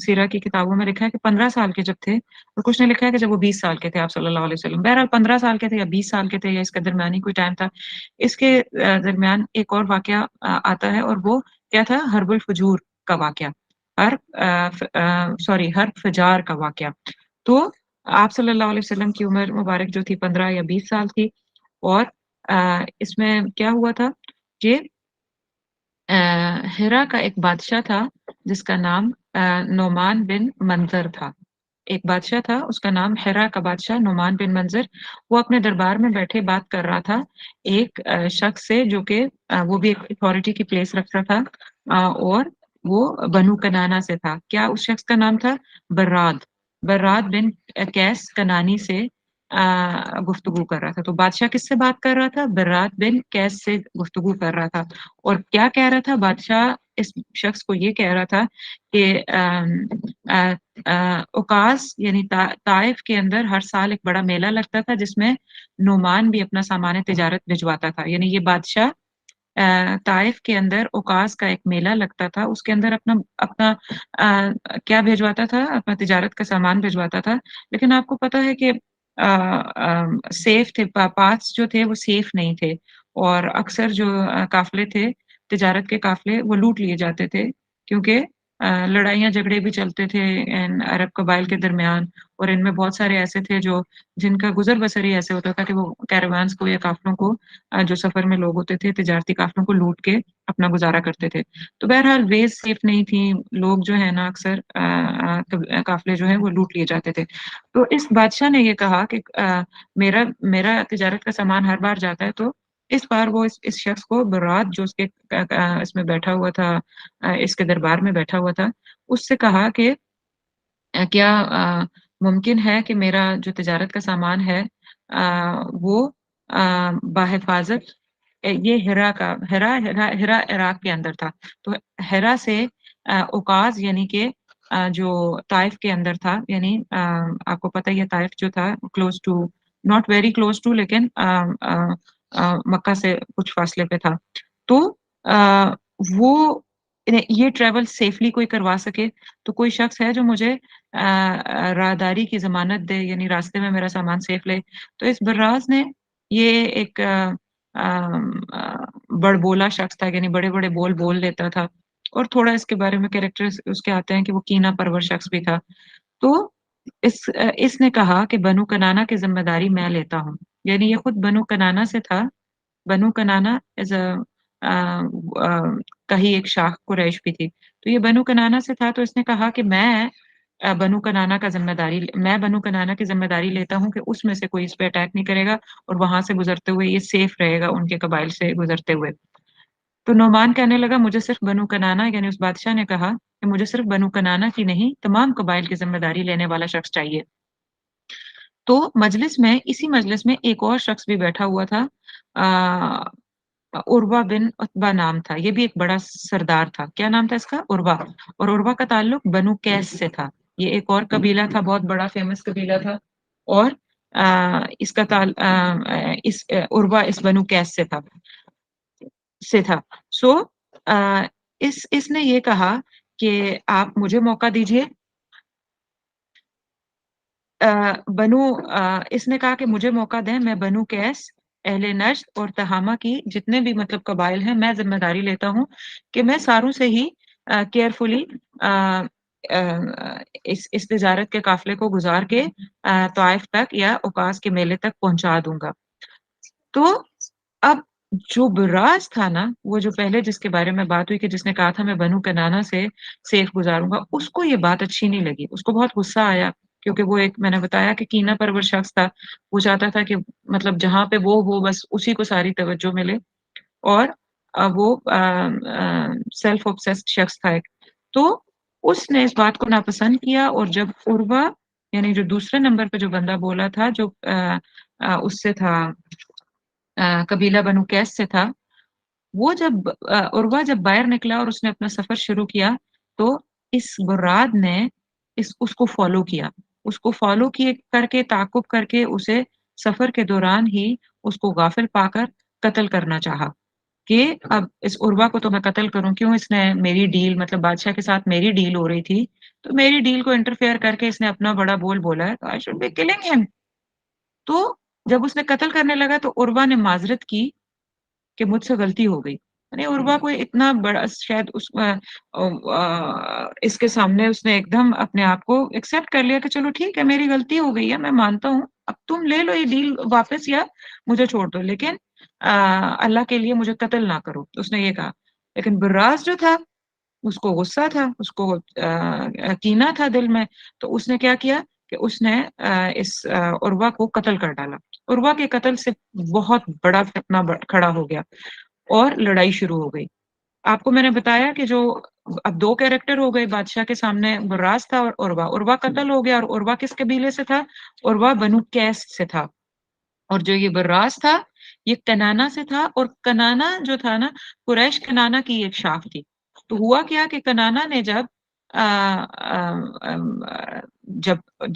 सीरा की किताबों में लिखा है कि 15 साल के जब थे और कुछ ने लिखा है कि जब वो 20 साल के थे आप सल्लल्लाहु अलैहि वसल्लम। बहरहाल 15 साल के थे या 20 साल के थे या इसके दरमियानी कोई टाइम था। इसके दरमियान एक और वाक़या आता है और वो क्या था हर्बुल फजूर का वाक़या। हर्ब फजार का वाक़या। तो आप सल्लल्लाहु अलैहि वसल्लम की उम्र मुबारक जो थी 15 या 20 साल थी और इसमें क्या हुआ था कि हिरा का एक बादशाह था जिसका नाम नोमान बिन मंज़र था। एक बादशाह था उसका नाम हिरा का बादशाह नोमान बिन मंज़र, वो अपने दरबार में बैठे बात कर रहा था एक शख्स से जो कि वो भी एक अथॉरिटी की प्लेस रखता था और वो बनु कनाना से था। क्या उस शख्स का नाम था? बर्राद। बर्राद बिन कैस कनानी से गुफ्तगू कर रहा था। तो बादशाह किससे बात कर रहा था? बर्राद बिन कैस से गुफ्तगू कर रहा था। और क्या कह रहा था बादशाह इस शख्स को ये कह रहा था कि उकास यानी ताइफ के अंदर हर साल एक बड़ा मेला लगता था जिसमें नुमान भी अपना सामान तिजारत भिजवाता था। यानी ये बादशाह ताइफ के उकास का एक मेला लगता था, उसके अंदर अपना अपना क्या भिजवाता था? अपना तिजारत का सामान भिजवाता था। लेकिन आपको पता है कि सेफ थे पाथ्स जो थे वो सेफ नहीं थे और अक्सर जो काफ़िले थे, तिजारत के काफ़िले वो लूट लिए जाते थे क्योंकि लड़ाइयाँ झगड़े भी चलते थे इन अरब कबाइल के दरमियान और इनमें बहुत सारे ऐसे थे जो जिनका गुज़र-बसर ही ऐसे होता था कि वो कैरावान्स को या काफ़िलों को जो सफ़र में लोग होते थे, तिजारती काफ़िलों को लूट के अपना गुज़ारा करते थे। तो बहरहाल वेज़ सेफ नहीं थी, लोग जो है ना अक्सर काफ़िले जो हैं वो लूट लिए जाते थे। तो इस बादशाह ने ये कहा कि मेरा मेरा तिजारत का सामान हर बार जाता है तो इस बार वो इस शख्स को बरात जो उसके इसमें बैठा हुआ था इसके दरबार में बैठा हुआ था, उससे कहा कि क्या मुमकिन है कि मेरा जो तिजारत का सामान है वो बाहिफ़ाज़त یہ ہرا عراق کے اندر تھا. تو ہرا سے اوقاز یعنی کہ جو طائف کے اندر تھا، یعنی آپ کو پتہ ہی ہے طائف جو تھا close to, not very close to, لیکن مکہ سے کچھ فاصلے پہ تھا. تو وہ یہ ٹریول سیفلی کوئی کروا سکے تو کوئی شخص ہے جو مجھے راہداری کی ضمانت دے، یعنی راستے میں میرا سامان سیف لے. تو اس براز نے یہ ایک بڑبولا شخص تھا، یعنی بڑے بڑے بول لیتا تھا، اور تھوڑا اس کے بارے میں کریکٹر اس کے آتے ہیں کہ وہ کینہ پرور شخص بھی تھا. تو اس نے کہا کہ بنو کنانا کی ذمہ داری میں لیتا ہوں، یعنی یہ خود بنو کنانا سے تھا. بنو کنانا کا ہی ایک شاخ قریش بھی تھی. تو یہ بنو کنانا سے تھا، تو اس نے کہا کہ میں بنو کنانا کی ذمہ داری لیتا ہوں کہ اس میں سے کوئی اس پہ اٹیک نہیں کرے گا، اور وہاں سے گزرتے ہوئے یہ سیف رہے گا ان کے قبائل سے گزرتے ہوئے. تو نعمان کہنے لگا مجھے صرف بنو کنانا، یعنی اس بادشاہ نے کہا کہ مجھے صرف بنو کنانا کی نہیں تمام قبائل کی ذمہ داری لینے والا شخص چاہیے. تو اسی مجلس میں ایک اور شخص بھی بیٹھا ہوا تھا، عروہ بن عتبہ نام تھا. یہ بھی ایک بڑا سردار تھا. کیا نام تھا اس کا؟ عروہ. اور عروہ کا تعلق بنو قیس سے تھا. یہ ایک اور قبیلہ تھا، بہت بڑا فیمس قبیلہ تھا. اور اس کا عروہ اس بنو قیس سے تھا. سو اس نے یہ کہا کہ آپ مجھے موقع دیجئے. اس نے کہا کہ مجھے موقع دیں، میں بنو قیس، اہل نجد اور تہامہ کی جتنے بھی مطلب قبائل ہیں میں ذمہ داری لیتا ہوں کہ میں ساروں سے ہی کیئرفلی اس تجارت کے قافلے کو گزار کے طائف تک یا اوقاز کے میلے تک پہنچا دوں گا. تو اب جو براز تھا نا، وہ جو پہلے جس کے بارے میں بات ہوئی کہ جس نے کہا تھا میں بنو کنانا سے سیف گزاروں گا، اس کو یہ بات اچھی نہیں لگی. اس کو بہت غصہ آیا، کیونکہ وہ ایک میں نے بتایا کہ کینہ پرور شخص تھا. وہ چاہتا تھا کہ مطلب جہاں پہ وہ ہو بس اسی کو ساری توجہ ملے، اور وہ سیلف اوبسیسڈ شخص تھا ایک. تو اس نے اس بات کو ناپسند کیا، اور جب عروہ یعنی جو دوسرے نمبر پہ جو بندہ بولا تھا، جو اس سے تھا قبیلہ بنو قیس سے تھا، وہ جب عروہ جب باہر نکلا اور اس نے اپنا سفر شروع کیا، تو اس براد نے اس کو فالو کیا. اس کو فالو کر کے تعقب کر کے اسے سفر کے دوران ہی اس کو غافل پا کر قتل کرنا چاہا کہ اب اس عروہ کو تو میں قتل کروں. کیوں؟ اس نے میری ڈیل، مطلب بادشاہ کے ساتھ میری ڈیل ہو رہی تھی، تو میری ڈیل کو انٹرفیئر کر کے اس نے اپنا بڑا بول بولا ہے، تو آئی شوڈ بی کلنگ ہم. تو جب اس نے قتل کرنے لگا تو عروہ نے معذرت کی کہ مجھ سے غلطی ہو گئی. یعنی عروہ کو اتنا بڑا شاید اس کے سامنے اس نے ایک دم اپنے آپ کو ایکسپٹ کر لیا کہ چلو ٹھیک ہے میری غلطی ہو گئی ہے، میں مانتا ہوں، اب تم لے لو یہ ڈیل واپس یا مجھے چھوڑ دو، لیکن اللہ کے لیے مجھے قتل نہ کرو. اس نے یہ کہا. لیکن براز جو تھا اس کو غصہ تھا، اس کو کینہ تھا دل میں. تو اس نے کیا کیا کہ اس نے اس عروہ کو قتل کر ڈالا. عروہ کے قتل سے بہت بڑا فتنہ کھڑا ہو گیا اور لڑائی شروع ہو گئی. آپ کو میں نے بتایا کہ جو اب دو کیریکٹر ہو گئے بادشاہ کے سامنے، براز تھا اور عروہ. عروہ قتل ہو گیا، اور عروہ کس قبیلے سے تھا؟ عروہ بنو قیس سے تھا. اور جو یہ براز تھا یہ کنانا سے تھا، اور کنانا جو تھا نا، قریش کنانا کی ایک شاخ تھی. تو ہوا کیا کہ کنانا نے جب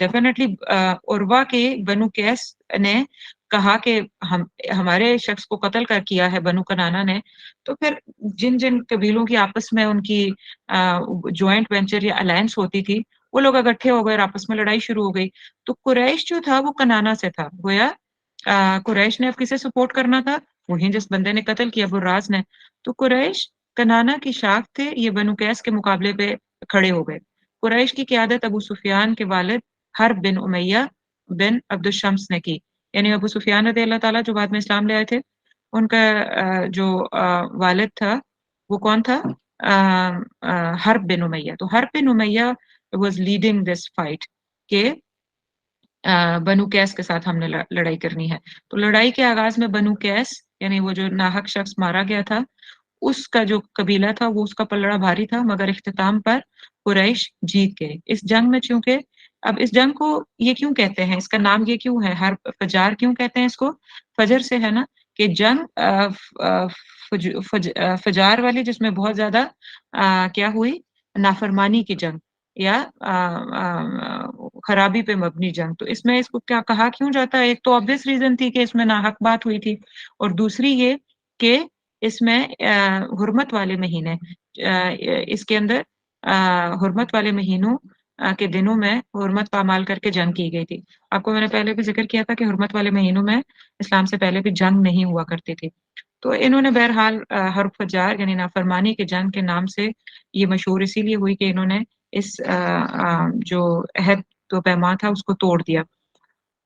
ڈیفینیٹلی عروہ کے بنو قیس نے کہا کہ ہمارے شخص کو قتل کر کیا ہے بنو کنانا نے، تو پھر جن جن قبیلوں کی آپس میں ان کی جوائنٹ وینچر یا الائنس ہوتی تھی، وہ لوگ اکٹھے ہو گئے اور آپس میں لڑائی شروع ہو گئی. تو قریش جو تھا وہ کنانا سے تھا. گویا قریش نے اب کسے سپورٹ کرنا تھا؟ وہی جس بندے نے قتل کیا، براز نے. تو قریش کنانا کی شاخ تھے، یہ بنو قیس کے مقابلے پہ کھڑے ہو گئے. قریش کی قیادت ابو سفیان کے والد حرب بن امیہ بن عبد الشمس نے کی. یعنی ابو سفیان رضی اللہ تعالیٰ جو بعد میں اسلام لے آئے تھے، ان کا جو والد تھا وہ کون تھا؟ حرب بن امیہ. تو حرب بن امیہ واز لیڈنگ دس فائٹ کہ بنو قیس کے ساتھ ہم نے لڑائی کرنی ہے. تو لڑائی کے آغاز میں بنو قیس یعنی وہ جو ناحق شخص مارا گیا تھا، اس کا جو قبیلہ تھا وہ اس کا پلڑا بھاری تھا، مگر اختتام پر قریش جیت گئے. اس جنگ میں چونکہ اب اس جنگ کو یہ کیوں کہتے ہیں، اس کا نام یہ کیوں ہے، ہر فجار کیوں کہتے ہیں اس کو؟ فجر سے ہے نا، کہ جنگ فجار والی، جس میں بہت زیادہ کیا ہوئی، نافرمانی کی جنگ یا خرابی پہ مبنی جنگ. تو اس میں اس کو کیا کہا کیوں جاتا ہے؟ ایک تو obvious ریزن تھی کہ اس میں ناحق بات ہوئی تھی، اور دوسری یہ کہ اس میں حرمت والے مہینے، اس کے اندر حرمت والے مہینوں کے دنوں میں حرمت پامال کر کے جنگ کی گئی تھی. آپ کو میں نے پہلے بھی ذکر کیا تھا کہ حرمت والے مہینوں میں اسلام سے پہلے بھی جنگ نہیں ہوا کرتی تھی. تو انہوں نے بہرحال حرب فجار یعنی نافرمانی کے جنگ کے نام سے یہ مشہور اسی لیے ہوئی کہ انہوں نے اس جو عہد و پیمان تھا اس کو توڑ دیا.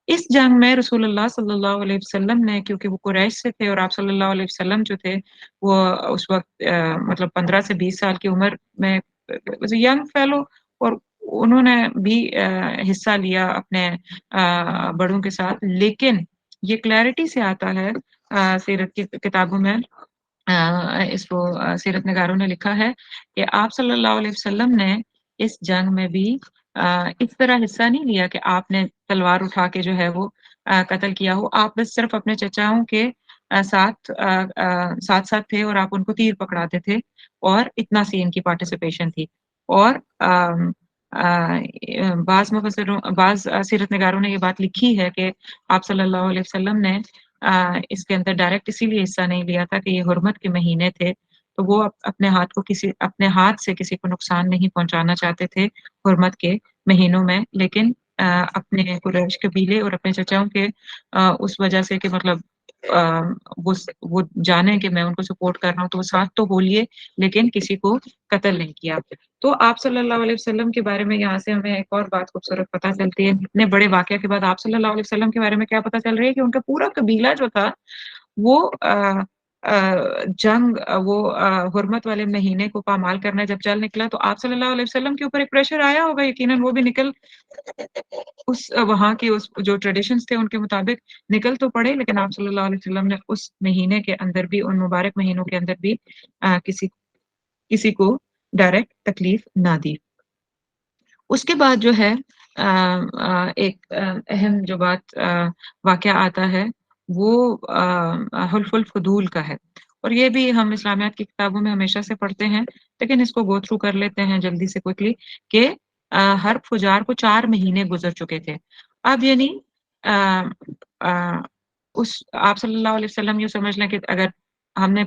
اس جنگ میں رسول اللہ صلی اللہ علیہ وسلم نے، کیونکہ وہ قریش سے تھے اور آپ صلی اللہ علیہ وسلم جو تھے وہ اس وقت مطلب 15 سے 20 سال کی عمر میں ینگ فیلو، اور انہوں نے بھی حصہ لیا اپنے بڑوں کے ساتھ. لیکن یہ کلیئرٹی سے آتا ہے سیرت کی کتابوں میں، اس کو سیرت نگاروں نے لکھا ہے کہ آپ صلی اللہ علیہ وسلم نے اس جنگ میں بھی اس طرح حصہ نہیں لیا کہ آپ نے تلوار اٹھا کے جو ہے وہ قتل کیا ہو. آپ بس صرف اپنے چچاؤں کے ساتھ ساتھ ساتھ تھے اور آپ ان کو تیر پکڑاتے تھے، اور اتنا سی ان کی پارٹیسپیشن تھی. اور بعض سیرت نگاروں نے یہ بات لکھی ہے کہ آپ صلی اللہ علیہ وسلم نے اس کے اندر ڈائریکٹ اسی لیے حصہ نہیں لیا تھا کہ یہ حرمت کے مہینے تھے، تو وہ اپنے ہاتھ سے کسی کو نقصان نہیں پہنچانا چاہتے تھے حرمت کے مہینوں میں. لیکن اپنے قریش قبیلے اور اپنے چچاؤں کے اس وجہ سے کہ مطلب وہ جانے کہ میں ان کو سپورٹ کر رہا ہوں، تو وہ ساتھ تو بولیے لیکن کسی کو قتل نہیں کیا. تو آپ صلی اللہ علیہ وسلم کے بارے میں یہاں سے ہمیں ایک اور بات خوبصورت پتہ چلتی ہے. اتنے بڑے واقعے کے بعد آپ صلی اللہ علیہ وسلم کے بارے میں کیا پتہ چل رہی ہے کہ ان کا پورا قبیلہ جو تھا وہ جنگ، وہ حرمت والے مہینے کو پامال کرنا جب چل نکلا تو آپ صلی اللہ علیہ وسلم کے اوپر ایک پریشر آیا ہوگا یقیناً. وہ بھی نکل وہاں کی اس جو ٹریڈیشنز تھے ان کے مطابق نکل تو پڑے، لیکن آپ صلی اللہ علیہ وسلم نے اس مہینے کے اندر بھی، ان مبارک مہینوں کے اندر بھی کسی کو ڈائریکٹ تکلیف نہ دی. اس کے بعد جو ہے ایک اہم جو بات واقعہ آتا ہے وہ حلف الفضول کا ہے، اور یہ بھی ہم اسلامیات کی کتابوں میں ہمیشہ سے پڑھتے ہیں، لیکن اس کو گو تھرو کر لیتے ہیں جلدی سے کوئکلی کہ حرب فجار کو 4 مہینے گزر چکے تھے. اب یعنی اس آپ صلی اللہ علیہ وسلم یہ سمجھ لیں کہ اگر ہم نے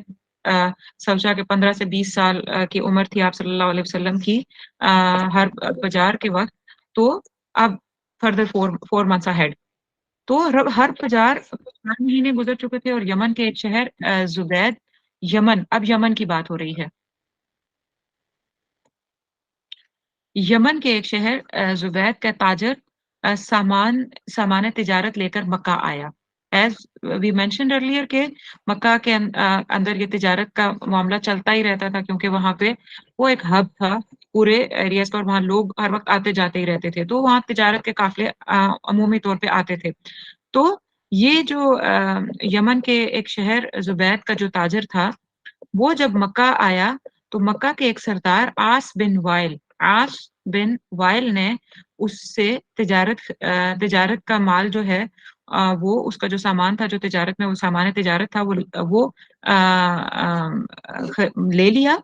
سوچا کہ 15 سے 20 سال کی عمر تھی آپ صلی اللہ علیہ وسلم کی ہر فجار کے وقت، تو اب فردر 4 months ahead تو ہر فجار 4 مہینے گزر چکے تھے. اور یمن کے ایک شہر زبید، اب یمن کی بات ہو رہی ہے. یمن کے ایک شہر زبید کا تاجر سامان تجارت لے کر مکہ آیا. ایز وی مینشنڈ ارلیئر کہ مکہ کے اندر یہ تجارت کا معاملہ چلتا ہی رہتا تھا، کیونکہ وہاں پہ وہ ایک ہب تھا پورے ایریاز کا، اور وہاں لوگ ہر وقت آتے جاتے ہی رہتے تھے، تو وہاں تجارت کے قافلے عمومی طور پہ آتے تھے. تو یہ جو یمن کے ایک شہر زبید کا جو تاجر تھا وہ جب مکہ آیا تو مکہ کے ایک سردار آس بن وائل نے اس سے تجارت کا مال جو ہے وہ اس کا جو سامان تھا، جو تجارت میں وہ سامان تجارت تھا وہ لے لیا،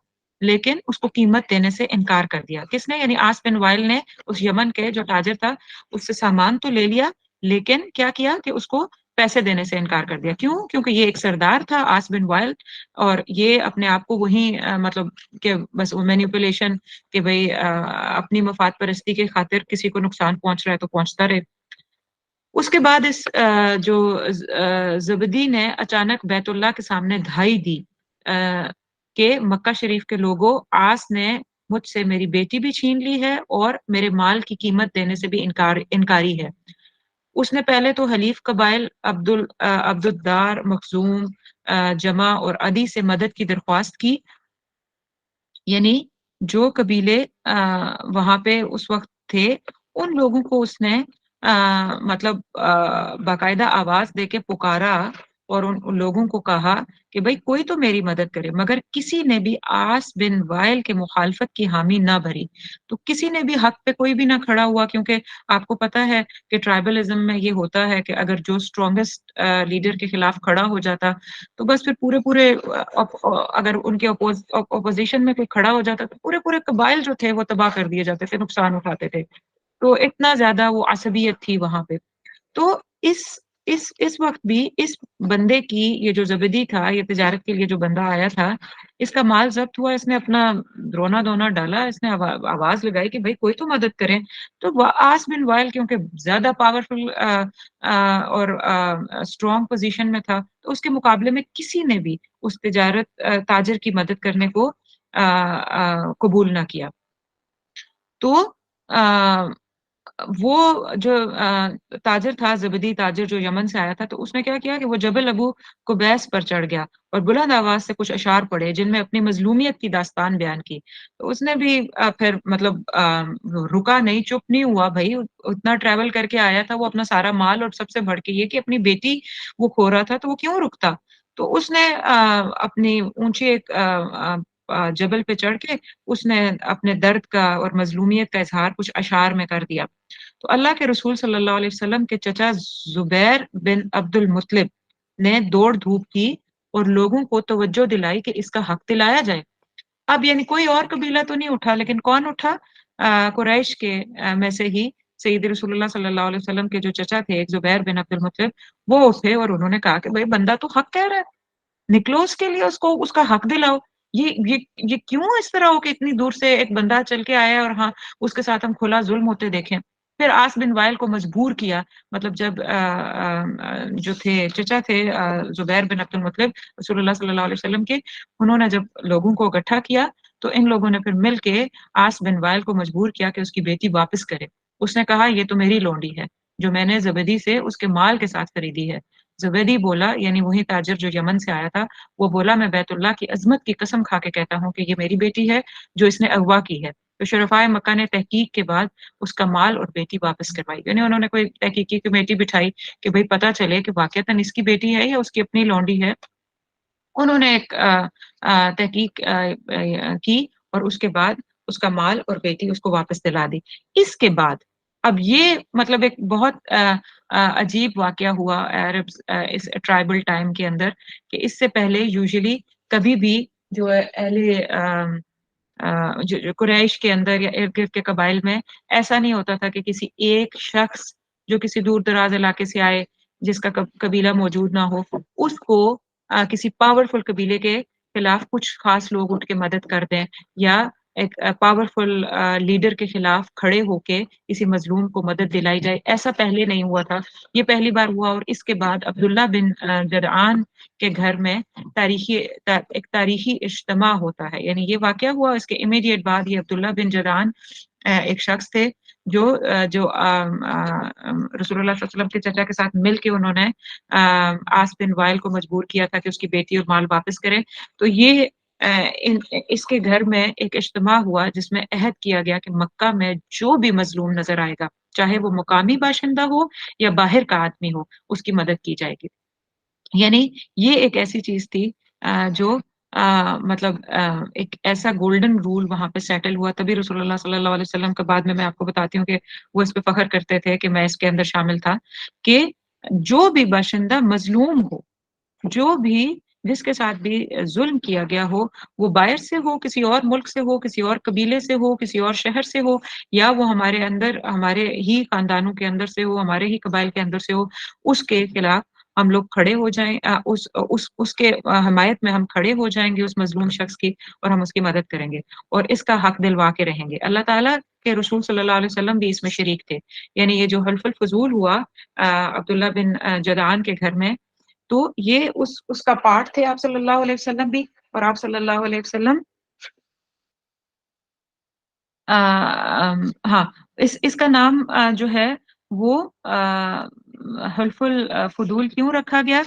لیکن اس کو قیمت دینے سے انکار کر دیا. کس نے؟ یعنی آس بن وائل نے اس یمن کے جو تاجر تھا اس سے سامان تو لے لیا، لیکن کیا کیا کہ اس کو پیسے دینے سے انکار کر دیا. کیوں؟ کیونکہ یہ ایک سردار تھا آس بن وائل، اور یہ اپنے آپ کو وہیں مطلب کہ بس مینیپولیشن کہ بھئی اپنی مفاد پرستی کے خاطر کسی کو نقصان پہنچ رہا ہے تو پہنچتا رہے. اس کے بعد اس جو زبدی نے اچانک بیت اللہ کے سامنے دھائی دی کہ مکہ شریف کے لوگوں، آس نے مجھ سے میری بیٹی بھی چھین لی ہے اور میرے مال کی قیمت دینے سے بھی انکاری ہے. اس نے پہلے تو حلیف قبائل عبد الدار، مخزوم، جمع اور عدی سے مدد کی درخواست کی. یعنی جو قبیلے وہاں پہ اس وقت تھے ان لوگوں کو اس نے مطلب باقاعدہ آواز دے کے پکارا اور ان لوگوں کو کہا کہ بھئی کوئی تو میری مدد کرے، مگر کسی نے بھی عاص بن وائل کے مخالفت کی حامی نہ بھری۔ تو کسی نے بھی حق پہ کوئی بھی نہ کھڑا ہوا، کیونکہ آپ کو پتہ ہے کہ ٹرائبلزم میں یہ ہوتا ہے کہ اگر جو اسٹرانگسٹ لیڈر کے خلاف کھڑا ہو جاتا تو بس پھر پورے پورے اگر ان کے اپوزیشن میں کوئی کھڑا ہو جاتا تو پورے پورے قبائل جو تھے وہ تباہ کر دیے جاتے تھے، نقصان اٹھاتے تھے۔ تو اتنا زیادہ وہ عصبیت تھی وہاں پہ۔ تو اس وقت بھی اس بندے کی، یہ جو زبدی تھا، یہ تجارت کے لیے جو بندہ آیا تھا، اس کا مال ضبط ہوا، اس نے اپنا رونا دھونا ڈالا، اس نے آواز لگائی کہ بھئی کوئی تو مدد کرے۔ تو عاص بن وائل کیونکہ زیادہ پاورفل اور اسٹرانگ پوزیشن میں تھا، تو اس کے مقابلے میں کسی نے بھی اس تاجر کی مدد کرنے کو قبول نہ کیا۔ تو وہ جو تاجر تھا، زبدی تاجر جو یمن سے آیا تھا، تو اس نے کیا کیا کہ وہ جبل ابو قبیس پر چڑھ گیا اور بلند آواز سے کچھ اشعار پڑھے جن میں اپنی مظلومیت کی داستان بیان کی۔ تو اس نے بھی پھر مطلب رکا نہیں، چپ نہیں ہوا، بھائی اتنا ٹریول کر کے آیا تھا، وہ اپنا سارا مال اور سب سے بڑھ کے یہ کہ اپنی بیٹی وہ کھو رہا تھا، تو وہ کیوں رکتا؟ تو اس نے اپنی اونچی ایک جبل پہ چڑھ کے اس نے اپنے درد کا اور مظلومیت کا اظہار کچھ اشعار میں کر دیا۔ تو اللہ کے رسول صلی اللہ علیہ وسلم کے چچا زبیر بن عبد المطلب نے دوڑ دھوپ کی اور لوگوں کو توجہ دلائی کہ اس کا حق دلایا جائے۔ اب یعنی کوئی اور قبیلہ تو نہیں اٹھا، لیکن کون اٹھا؟ قریش کے میں سے ہی سید رسول اللہ صلی اللہ علیہ وسلم کے جو چچا تھے، ایک زبیر بن عبد المطلب، وہ اٹھے اور انہوں نے کہا کہ بھئی بندہ تو حق کہہ رہا ہے، نکلو اس کے لیے، اس کو اس کا حق دلاؤ۔ یہ کیوں اس طرح ہو کہ اتنی دور سے ایک بندہ چل کے آیا ہے اور ہاں اس کے ساتھ ہم کھلا ظلم ہوتے دیکھیں۔ پھر عاص بن وائل کو مجبور کیا، مطلب جب جو تھے چچا تھے زبیر بن عبد المطلب رسول اللہ صلی اللہ علیہ وسلم کے، انہوں نے جب لوگوں کو اکٹھا کیا تو ان لوگوں نے پھر مل کے عاص بن وائل کو مجبور کیا کہ اس کی بیٹی واپس کرے۔ اس نے کہا یہ تو میری لونڈی ہے جو میں نے زبدی سے اس کے مال کے ساتھ خریدی ہے۔ زبیدی بولا، یعنی وہی تاجر جو یمن سے آیا تھا، وہ بولا میں بیت اللہ کی عظمت کی قسم کھا کے کہتا ہوں کہ یہ میری بیٹی ہے جو اس نے اغوا کی ہے۔ تو شرفائے مکہ نے تحقیق کے بعد اس کا مال اور بیٹی واپس کروائی، یعنی انہوں نے کوئی تحقیقی کمیٹی بٹھائی کہ بھئی پتہ چلے کہ واقعتاً اس کی بیٹی ہے یا اس کی اپنی لونڈی ہے۔ انہوں نے ایک تحقیق کی اور اس کے بعد اس کا مال اور بیٹی اس کو واپس دلا دی۔ اس کے بعد اب یہ مطلب ایک بہت عجیب واقعہ ہوا عرب اس ٹرائبل ٹائم کے اندر، کہ اس سے پہلے یوزلی کبھی بھی جو ہے اہل قریش کے اندر یا ارد گرد کے قبائل میں ایسا نہیں ہوتا تھا کہ کسی ایک شخص جو کسی دور دراز علاقے سے آئے جس کا قبیلہ موجود نہ ہو، اس کو کسی پاورفل قبیلے کے خلاف کچھ خاص لوگ اٹھ کے مدد کر دیں، یا ایک پاورفل لیڈر کے خلاف کھڑے ہو کے کسی مظلوم کو مدد دلائی جائے، ایسا پہلے نہیں ہوا تھا، یہ پہلی بار ہوا۔ اور اس کے بعد عبداللہ بن جدعان کے گھر میں ایک تاریخی اجتماع ہوتا ہے، یعنی یہ واقعہ ہوا اس کے امیڈیٹ بعد یہ عبداللہ بن جدعان ایک شخص تھے جو رسول اللہ صلی اللہ علیہ وسلم کے چچا کے ساتھ مل کے انہوں نے عاص بن وائل کو مجبور کیا تھا کہ اس کی بیٹی اور مال واپس کرے۔ تو یہ اس کے گھر میں ایک اجتماع ہوا جس میں عہد کیا گیا کہ مکہ میں جو بھی مظلوم نظر آئے گا، چاہے وہ مقامی باشندہ ہو یا باہر کا آدمی ہو، اس کی مدد کی جائے گی۔ یعنی یہ ایک ایسی چیز تھی جو مطلب ایک ایسا گولڈن رول وہاں پہ سیٹل ہوا، تبھی رسول اللہ صلی اللہ علیہ وسلم کا بعد میں آپ کو بتاتی ہوں کہ وہ اس پہ فخر کرتے تھے کہ میں اس کے اندر شامل تھا، کہ جو بھی باشندہ مظلوم ہو، جو بھی جس کے ساتھ بھی ظلم کیا گیا ہو، وہ باہر سے ہو، کسی اور ملک سے ہو، کسی اور قبیلے سے ہو، کسی اور شہر سے ہو، یا وہ ہمارے اندر ہمارے ہی خاندانوں کے اندر سے ہو، ہمارے ہی قبائل کے اندر سے ہو، اس کے خلاف ہم لوگ کھڑے ہو جائیں، اس کے حمایت میں ہم کھڑے ہو جائیں گے اس مظلوم شخص کی، اور ہم اس کی مدد کریں گے اور اس کا حق دلوا کے رہیں گے۔ اللہ تعالیٰ کے رسول صلی اللہ علیہ وسلم بھی اس میں شریک تھے، یعنی یہ جو حلف الفضول ہوا عبداللہ بن جدعان کے گھر میں، تو یہ اس کا پارٹ تھے آپ صلی اللہ علیہ وسلم بھی، اور آپ صلی اللہ علیہ وسلم ہاں اس کا نام جو ہے وہ حلف الفضول کیوں رکھا گیا؟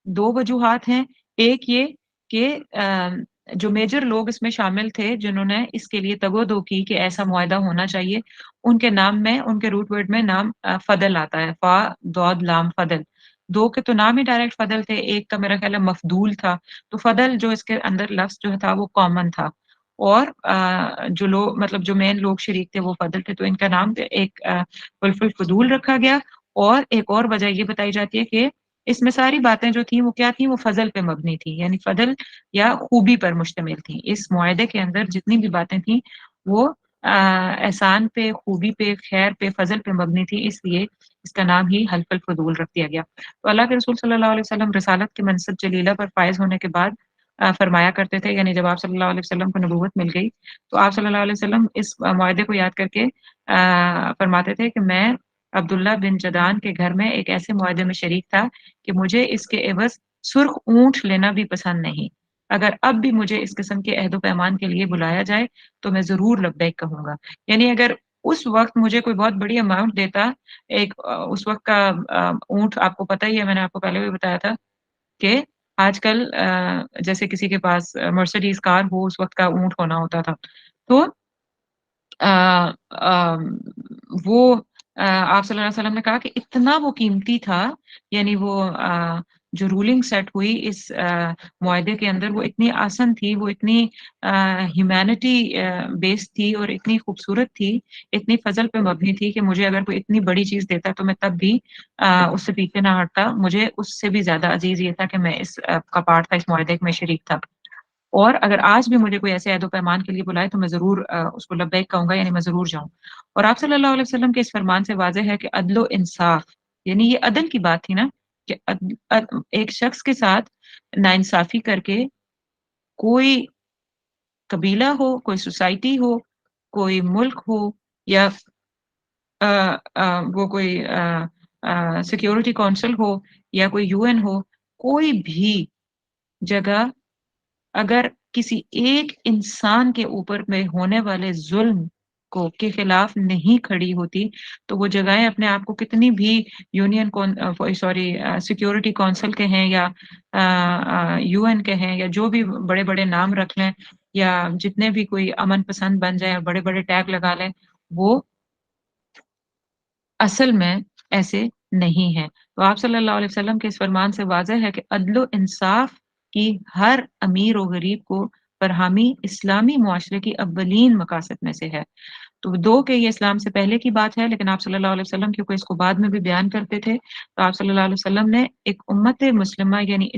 دو وجوہات ہیں۔ ایک یہ کہ جو میجر لوگ اس میں شامل تھے جنہوں نے اس کے لیے تگ و دو کی کہ ایسا معاہدہ ہونا چاہیے، ان کے نام میں، ان کے روٹ ورڈ میں نام فضل آتا ہے، فا ضاد لام فضل۔ 2 के तो नाम ही डायरेक्ट फ़दल थे, एक का मेरा ख़्याल है मफ़दूल था। तो फ़दल जो इसके अंदर लफ़्ज़ जो था वो कॉमन था और जो लोग मतलब जो मेन लोग शरीक थे वो फ़दल थे, तो इनका नाम एक फुल फ़ुदूल रखा गया और एक और वजह ये बताई जाती है कि इसमें सारी बातें जो थी वो क्या थी, वो फ़ज़ल पे मबनी थी, यानी फ़ज़ल या खूबी पर मुश्तमिल थी। इस मुआहदे के अंदर जितनी भी बातें थी वो एहसान पे, खूबी पे, ख़ैर पे, फ़ज़ल पे मबनी थी, इसलिए इसका नाम ही हल्फ़ुल फ़ुदूल रख दिया गया। तो अल्लाह के रसूल सल्लल्लाहु अलैहि वसल्लम रिसालत के मनसब जलीला पर फ़ाइज़ होने के बाद फ़रमाया करते थे, यानी जब आप सल्लल्लाहु अलैहि वसल्लम को नबूवत मिल गई, तो आप सल्लल्लाहु अलैहि वसल्लम इस मुआहदे को याद करके फ़रमाते थे कि मैं अब्दुल्लाह बिन जदान के घर में एक ऐसे मुआहदे में शरीक था कि मुझे इसके एवज़ सुर्ख़ ऊँट लेना भी पसंद नहीं। अगर अब भी मुझे इस किस्म के अहद-ओ-पैमान के लिए बुलाया जाए, तो मैं ज़रूर लब्बैक कहूँगा। यानी अगर उस वक़्त मुझे कोई बहुत बड़ी अमाउंट देता, उस वक़्त का ऊँट आपको पता ही है, मैंने आपको पहले भी बताया था कि आजकल जैसे किसी के पास मर्सिडीज़ कार हो, उस वक़्त का ऊँट होना होता था। तो अ, अम, वो आप सल्लल्लाहु अलैहि वसल्लम ने कहा कि इतना वो कीमती था, यानी वो जो रूलिंग सेट हुई इस मुआहदे के अंदर वो इतनी आसन थी, वो इतनी ह्यूमैनिटी बेस्ड थी और इतनी खूबसूरत थी, इतनी फ़ज़ल पे मबनी थी कि मुझे अगर कोई इतनी बड़ी चीज़ देता तो मैं तब भी उससे पीछे ना हटता। मुझे उससे भी ज़्यादा अज़ीज़ ये था कि मैं इस का पार्ट था, इस मुआहदे में शरीक था। और अगर आज भी मुझे कोई ऐसे ऐहद-ओ-पैमान के लिए बुलाए तो मैं ज़रूर उसको लब्बैक कहूँगा यानी मैं ज़रूर जाऊँ। और आप सल्लल्लाहु अलैहि वसल्लम के इस फरमान से वाज़िह है कि अदल-ओ-इंसाफ़ यानी ये अदल की बात थी ना कि एक शख्स के साथ नाइंसाफ़ी करके कोई कबीला हो, कोई सोसाइटी हो, कोई मुल्क हो या वो कोई सिक्योरिटी काउंसिल हो या कोई यूएन हो, कोई भी जगह अगर किसी एक इंसान के ऊपर में होने वाले ज़ुल्म को के खिलाफ नहीं खड़ी होती, तो वो जगहें अपने आप को कितनी भी सिक्योरिटी काउंसिल के हैं या यूएन के हैं या जो भी बड़े-बड़े नाम रख लें या जितने भी कोई अमन पसंद बन जाएँ, बड़े-बड़े टैग लगा लें, वो असल में ऐसे नहीं है। तो आप सल्लल्लाहु अलैहि वसल्लम के इस फरमान से वाज़िह है कि अदल-ओ-इंसाफ़ की हर अमीर और गरीब को फरहमी इस्लामी मुआशरे की अव्वलीन मकासद में से है। तो 2 के ये इस्लाम से पहले की बात है, लेकिन आप सल्लल्लाहु अलैहि वसल्लम क्योंकि इसको बाद में भी बयान करते थे, तो आप सल्लल्लाहु अलैहि वसल्लम ने एक उम्मत मुस्लिमा यानी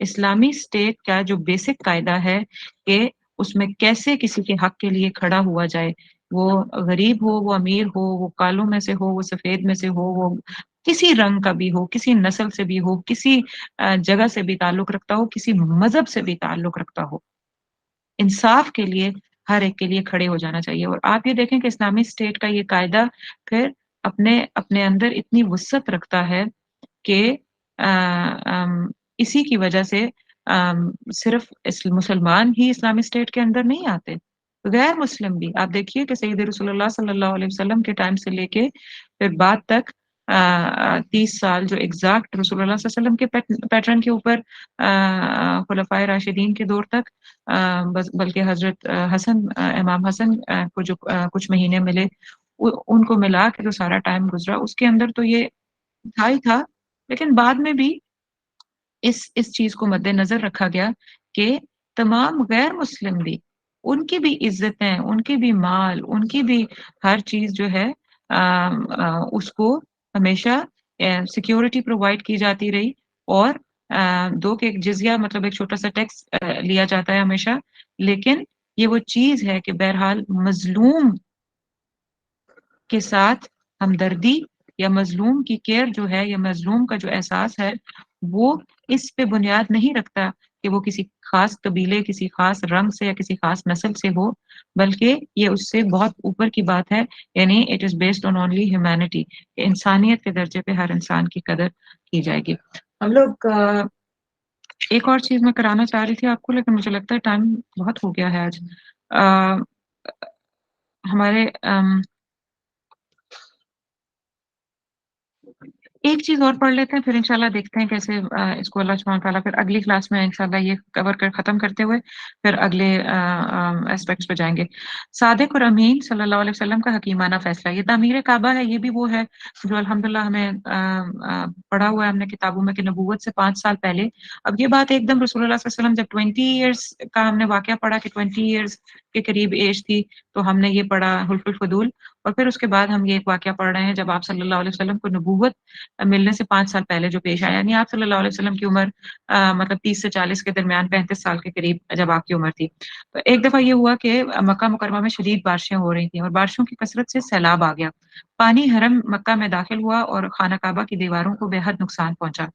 इस्लामी स्टेट का जो बेसिक कायदा है कि उसमें कैसे किसी के हक के लिए खड़ा हुआ जाए। वो गरीब हो, वो अमीर हो, वो कालों में से हो, वो सफ़ेद में से हो, वो किसी रंग का भी हो, किसी नस्ल से भी हो, किसी जगह से भी ताल्लुक़ रखता हो, किसी मज़हब से भी ताल्लुक़ रखता हो। इंसाफ के लिए हर एक के लिए खड़े हो जाना चाहिए और आप ये देखें कि इस्लामिक स्टेट का ये कायदा फिर अपने अपने अंदर इतनी वुसअत रखता है कि इसी की वजह से सिर्फ़ मुसलमान ही इस्लामिक स्टेट के अंदर नहीं आते, गैर मुस्लिम भी। आप देखिए कि सैयद रसूलुल्लाह सल्लल्लाहु अलैहि वसल्लम के टाइम से लेके फिर बाद तक 30 साल जो एग्ज़ैक्ट रसूलुल्लाह सल्लल्लाहु अलैहि वसल्लम के पैटर्न के ऊपर खुलफ़ाए राशिदीन के दौर तक बस बल्कि हज़रत इमाम हसन को जो कुछ महीने मिले, उनको मिला के जो सारा टाइम गुज़रा, उसके अंदर तो ये था ही था, लेकिन बाद में भी इस चीज़ को मद्देनज़र रखा गया कि तमाम गैर मुस्लिम भी, उनकी भी इज़्ज़तें, उनके भी माल, उनकी भी हर चीज़ जो है उसको हमेशा सिक्योरिटी प्रोवाइड की जाती रही और 2 के जिज़्या मतलब एक छोटा-सा टैक्स लिया जाता है हमेशा, लेकिन ये वो चीज़ है कि बहरहाल मज़लूम के साथ हमदर्दी या मज़लूम की केयर जो है या मज़लूम का जो एहसास है, वो इस पे बुनियाद नहीं रखता कि वो किसी ख़ास कबीले, किसी ख़ास रंग से या किसी ख़ास नस्ल से हो, बल्कि ये उससे बहुत ऊपर की बात है, यानी it is based on only humanity इंसानियत के दर्जे पे हर इंसान की कदर की जाएगी। हम लोग एक और चीज़ मैं कराना चाह रही थी आपको लेकिन मुझे लगता है टाइम बहुत हो गया है आज। अ, हमारे एक चीज़ और पढ़ लेते हैं, फिर इंशाल्लाह देखते हैं कैसे इसको अल्लाह सुब्हानहू तआला फिर अगली क्लास में इंशाल्लाह ये कवर कर ख़त्म करते हुए फिर अगले एस्पेक्ट्स पे जाएँगे। सादिक और अमीन सल्लल्लाहु अलैहि वसल्लम का हकीमाना फ़ैसला, ये तामीर काबा है, ये भी वो है जो अल्हम्दुलिल्लाह हमें पढ़ा हुआ है हमने किताबों में कि नबूवत से 5 साल पहले। अब ये बात एकदम रसूलुल्लाह सल्लल्लाहु अलैहि वसल्लम जब 20 इयर्स का हमने वाक़या पढ़ा कि 20 इयर्स के करीब एज थी, तो हमने ये पढ़ा हुल्फुल फुदूल और फिर उसके बाद हम ये एक वाक़या पढ़ रहे हैं जब आप सल्लल्लाहु अलैहि वसल्लम को नबूवत मिलने से 5 साल पहले जो पेश आया, यानी आप सल्लल्लाहु अलैहि वसल्लम की उम्र मतलब 30 से 40 के दरमियान 35 साल के करीब जब आपकी उम्र थी। तो एक दफ़ा ये हुआ कि मक्का मुकर्रमा में शदीद बारिशें हो रही थीं और बारिशों की कसरत से सैलाब आ गया। पानी हरम मक्का में दाखिल हुआ और खाना काबा की दीवारों को बेहद नुकसान पहुँचा।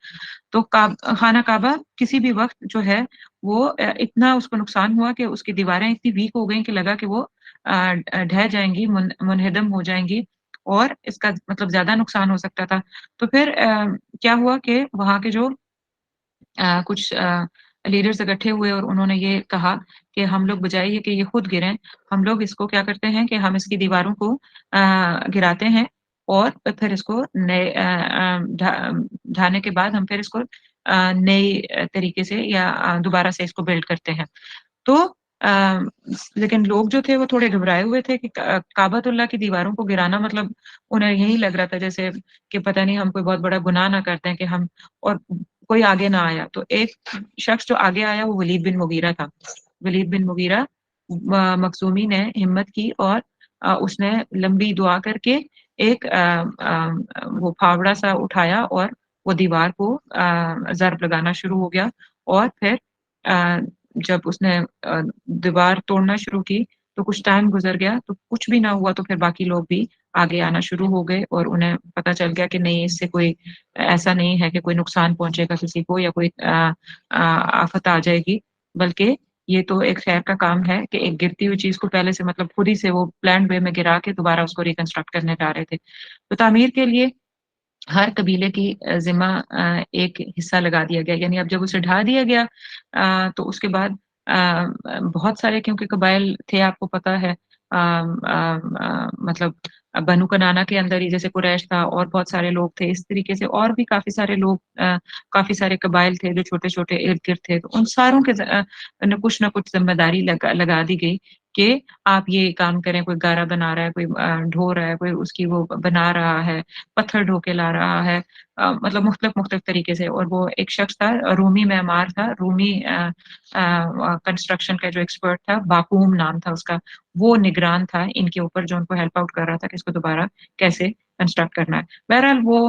तो खाना काबा किसी भी वक़्त जो है वो इतना उसको नुकसान हुआ कि उसकी दीवारें इतनी वीक हो गईं कि लगा कि वो ढह जाएँगी, मुनहदम हो जाएँगी और इसका मतलब ज़्यादा नुकसान हो सकता था। तो फिर क्या हुआ कि वहाँ के जो कुछ लीडर्स इकट्ठे हुए और उन्होंने ये कहा कि हम लोग बजाए ये कि ये खुद गिरें, हम लोग इसको क्या करते हैं कि हम इसकी दीवारों को गिराते हैं और फिर इसको नए ढाने के बाद हम फिर इसको नई तरीके से या दोबारा से इसको बिल्ड करते हैं। तो लेकिन लोग जो थे वो थोड़े घबराए हुए थे कि काबतुल्लाह की दीवारों को गिराना मतलब उन्हें यही लग रहा था जैसे कि पता नहीं हम कोई बहुत बड़ा गुनाह ना कर दें कि हम और कोई आगे ना आया। तो एक शख्स जो आगे आया वो वलीद बिन मुगीरा था। वलीद बिन मुगीरा मखज़ूमी ने हिम्मत की और उसने लंबी दुआ करके एक वो फावड़ा सा उठाया और वो दीवार को ज़रब लगाना शुरू हो गया और फिर अ, जब उसने दीवार तोड़ना शुरू की, तो कुछ टाइम गुज़र गया, तो कुछ भी ना हुआ तो फिर बाकी लोग भी आगे आना शुरू हो गए और उन्हें पता चल गया कि नहीं इससे कोई ऐसा नहीं है कि कोई नुकसान पहुँचेगा किसी को या कोई आफ़त आ जाएगी, बल्कि ये तो एक खैर का काम है कि एक गिरती हुई चीज़ को पहले से मतलब खुद ही से वो प्लान्ड वे में गिरा के दोबारा उसको रिकंस्ट्रक्ट करने जा रहे थे। तो तामीर के लिए हर कबीले की ज़िम्मा एक हिस्सा लगा दिया गया, यानी अब जब उसे ढा दिया गया तो उसके बाद बहुत सारे क्योंकि कबाइल थे आपको पता है मतलब बनु कनाना के अंदर ही जैसे कुरैश था और बहुत सारे लोग थे, इस तरीके से और भी काफ़ी सारे लोग काफ़ी सारे कबाइल थे जो छोटे-छोटे इर्द-गिर्द थे, तो उन सारों के न कुछ ज़िम्मेदारी लगा दी गई कि आप ये काम करें, कोई गारा बना रहा है, कोई ढो रहा है, कोई उसकी वो बना रहा है, पत्थर ढो के ला रहा है मतलब मुख्तलिफ तरीके से और वो एक शख्स था रूमी मेमार था, रूमी कंस्ट्रक्शन का जो एक्सपर्ट था, बाकूम नाम था उसका, वो निगरान था इनके ऊपर जो उनको हेल्प आउट कर रहा था कि इसको दोबारा कैसे कंस्ट्रक्ट करना है। बहरहाल वो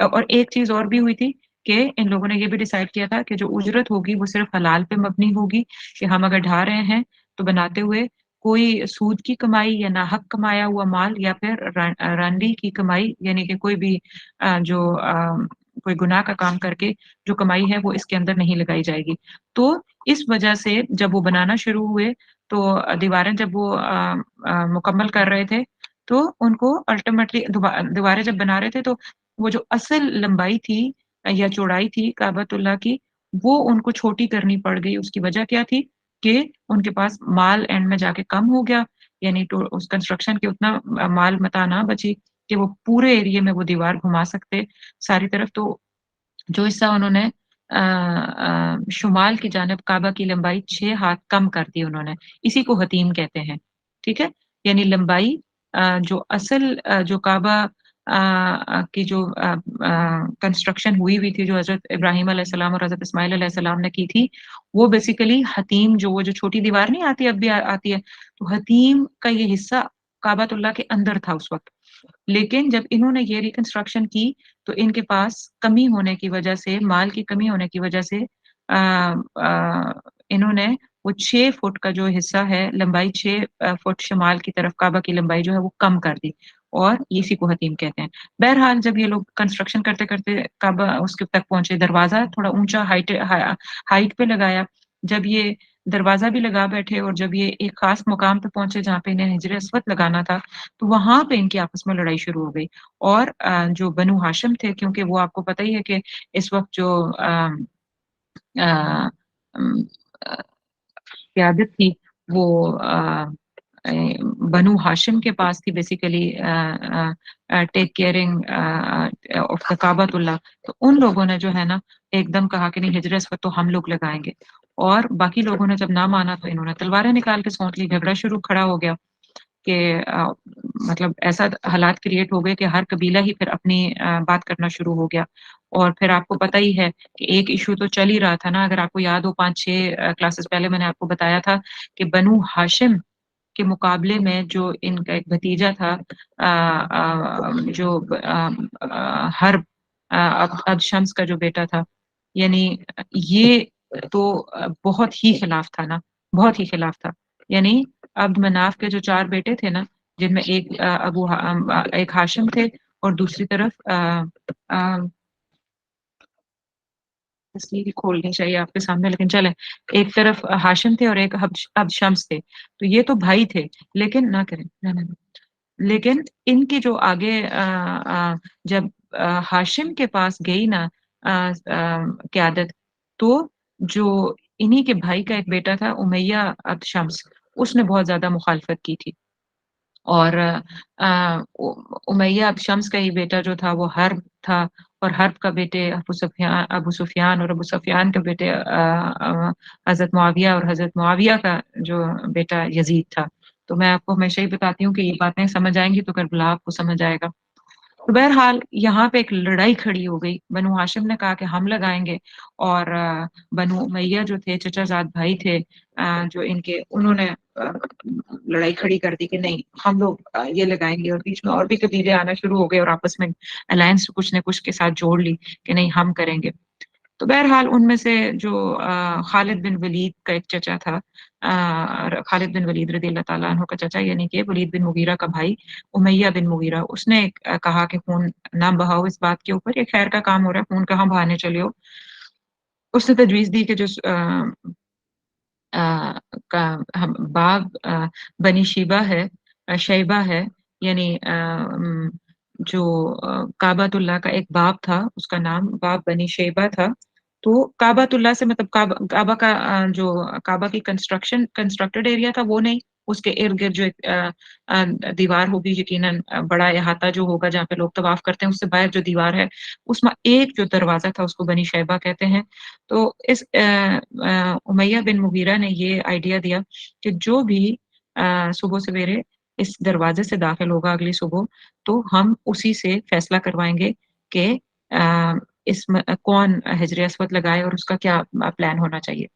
और एक चीज़ और भी हुई थी कि इन लोगों ने ये भी डिसाइड किया था कि जो उजरत होगी वो सिर्फ़ हलाल पे मबनी होगी, कि हम अगर ढा रहे हैं, तो बनाते हुए कोई सूद की कमाई या नाहक कमाया हुआ माल या फिर रांडी की कमाई यानी कि कोई भी जो कोई गुनाह का काम करके जो कमाई है वो इसके अंदर नहीं लगाई जाएगी। तो इस वजह से जब वो बनाना शुरू हुए तो दीवारें जब वो मुकम्मल कर रहे थे, तो उनको अल्टीमेटली दीवारें जब बना रहे थे तो वो जो असल लंबाई थी या चौड़ाई थी काबतुल्लाह की, वो उनको छोटी करनी पड़ गई। उसकी वजह क्या थी? कि उनके पास माल एंड में जाके कम हो गया, यानी तो उस कंस्ट्रक्शन की उतना माल मता ना बची कि वो पूरे एरिया में वो दीवार घुमा सकते सारी तरफ। तो जो हिस्सा उन्होंने शुमाल की जानिब काबा की लंबाई 6 हाथ कम कर दी उन्होंने, इसी को हतीम कहते हैं, ठीक है? यानी लंबाई जो असल जो काबा की जो कंस्ट्रक्शन हुई थी, जो हज़रत इब्राहीम अलैहिस्सलाम और हज़रत इस्माइल अलैहिस्सलाम ने की थी, वो बेसिकली हतीम जो वो जो छोटी दीवार नहीं आती अब भी आती है, तो हतीम का ये हिस्सा काबतुल्लाह के अंदर था उस वक़्त। लेकिन जब इन्होंने ये रिकंस्ट्रक्शन की, तो इनके पास कमी होने की वजह से, माल की कमी होने की वजह से इन्होंने वो 6 फुट का जो हिस्सा है, लंबाई 6 फुट शुमाल की तरफ काबा की लंबाई जो है वो कम कर दी और इसी को हतीम कहते हैं। बहरहाल जब ये लोग कंस्ट्रक्शन करते-करते काबा उसके तक पहुँचे, दरवाज़ा थोड़ा ऊँचा हाइट पे लगाया। जब ये दरवाज़ा भी लगा बैठे और जब ये एक ख़ास मुकाम पे पहुँचे जहाँ पे इन्हें हिजर असवद लगाना था, तो वहाँ पे इनकी आपस में लड़ाई शुरू हो गई और जो बनु हाशिम थे क्योंकि वो आपको पता ही है कि इस वक़्त जो अ, उम, अ, क़यादत थी वो बनु हाशिम के पास थी basically take caring of the काबातुल्लाह। तो उन लोगों ने जो है ना एकदम कहा कि नहीं हिजर अस्वद तो हम लोग लगाएंगे, और बाकी लोगों ने जब ना माना तो इन्होंने तलवारें निकाल के सौंप ली। झगड़ा शुरू खड़ा हो गया कि मतलब ऐसा हालात क्रिएट हो गए कि हर कबीला ही फिर अपनी बात करना शुरू हो गया। और फिर आपको पता ही है कि एक इशू तो चल ही रहा था ना, अगर आपको याद हो 5-6 क्लासेस पहले मैंने आपको बताया था कि बनु हाशिम के मुकाबले में जो इनका एक भतीजा था जो हर्ब अब शम्स का जो बेटा था, यानी ये तो बहुत ही खिलाफ था ना, बहुत ही खिलाफ था। यानी अब्द मनाफ के जो 4 बेटे थे ना, जिनमें एक एक हाशिम थे, और दूसरी तरफ तस्वीर ही खोलनी चाहिए आपके सामने, लेकिन चले, एक तरफ हाशिम थे और एक अब्द शम्स थे। तो ये तो भाई थे, लेकिन ना करें ना, लेकिन इनकी जो आगे जब हाशिम के पास गई ना क़यादत, तो जो इन्हीं के भाई का एक बेटा था उमैया अब्द शम्स, उसने बहुत ज़्यादा मुखालफत की थी। और उमैया अब शम्स का ही बेटा जो था वो हर्ब था, और हर्ब का बेटे अबू सुफियान और अबू सुफियान के बेटे हज़रत मुआविया, और हज़रत मुआविया का जो बेटा यजीद था। तो मैं आपको हमेशा ही बताती हूँ कि ये बातें समझ आएँगी तो करबला आपको समझ आएगा। तो बहरहाल यहाँ पे एक लड़ाई खड़ी हो गई। बनु हाशिम ने कहा कि हम लगाएँगे, और बनु उमैया जो थे चचाज़ाद भाई थे जो इनके, उन्होंने लड़ाई खड़ी कर दी कि नहीं हम लोग ये लगाएँगे, और बीच में और भी कबीले आना शुरू हो गए और आपस में अलायंस कुछ न कुछ के साथ जोड़ ली कि नहीं हम करेंगे। तो बहरहाल उनमें से जो खालिद बिन वलीद का एक चचा था, खालिद बिन वलीद रज़ियल्लाहु ताला अन्हु का चचा, यानी कि वलीद बिन मुगीरा का भाई उमैया बिन मुगीरा, उसने कहा कि खून ना बहाओ इस बात के ऊपर, ये खैर का काम हो रहा है, खून कहाँ बहाने चले हो। उसने तजवीज़ दी कि जो अ, का हम बाब बनी शीबा है, शैबा है, यानी जो काबातुल्लाह का एक बाब था, उसका नाम बाब बनी शैबा था। तो काबातुल्लाह से मतलब काबा का जो काबा की कंस्ट्रक्टेड एरिया था वो नहीं, उसके इर्द-गिर्द जो एक दीवार होगी यकीनन, बड़ा अहाता जो होगा जहाँ पे लोग तवाफ करते हैं, उससे बाहर जो दीवार है, उसमें एक जो दरवाज़ा था उसको बनी शैबा कहते हैं। तो इस उमैया बिन मुगीरा ने ये आइडिया दिया कि जो भी सुबह सवेरे इस दरवाजे से दाखिल होगा अगली सुबह, तो हम उसी से फैसला करवाएँगे कि इसमें कौन हिज्र अस्वद लगाए और उसका क्या प्लान होना चाहिए।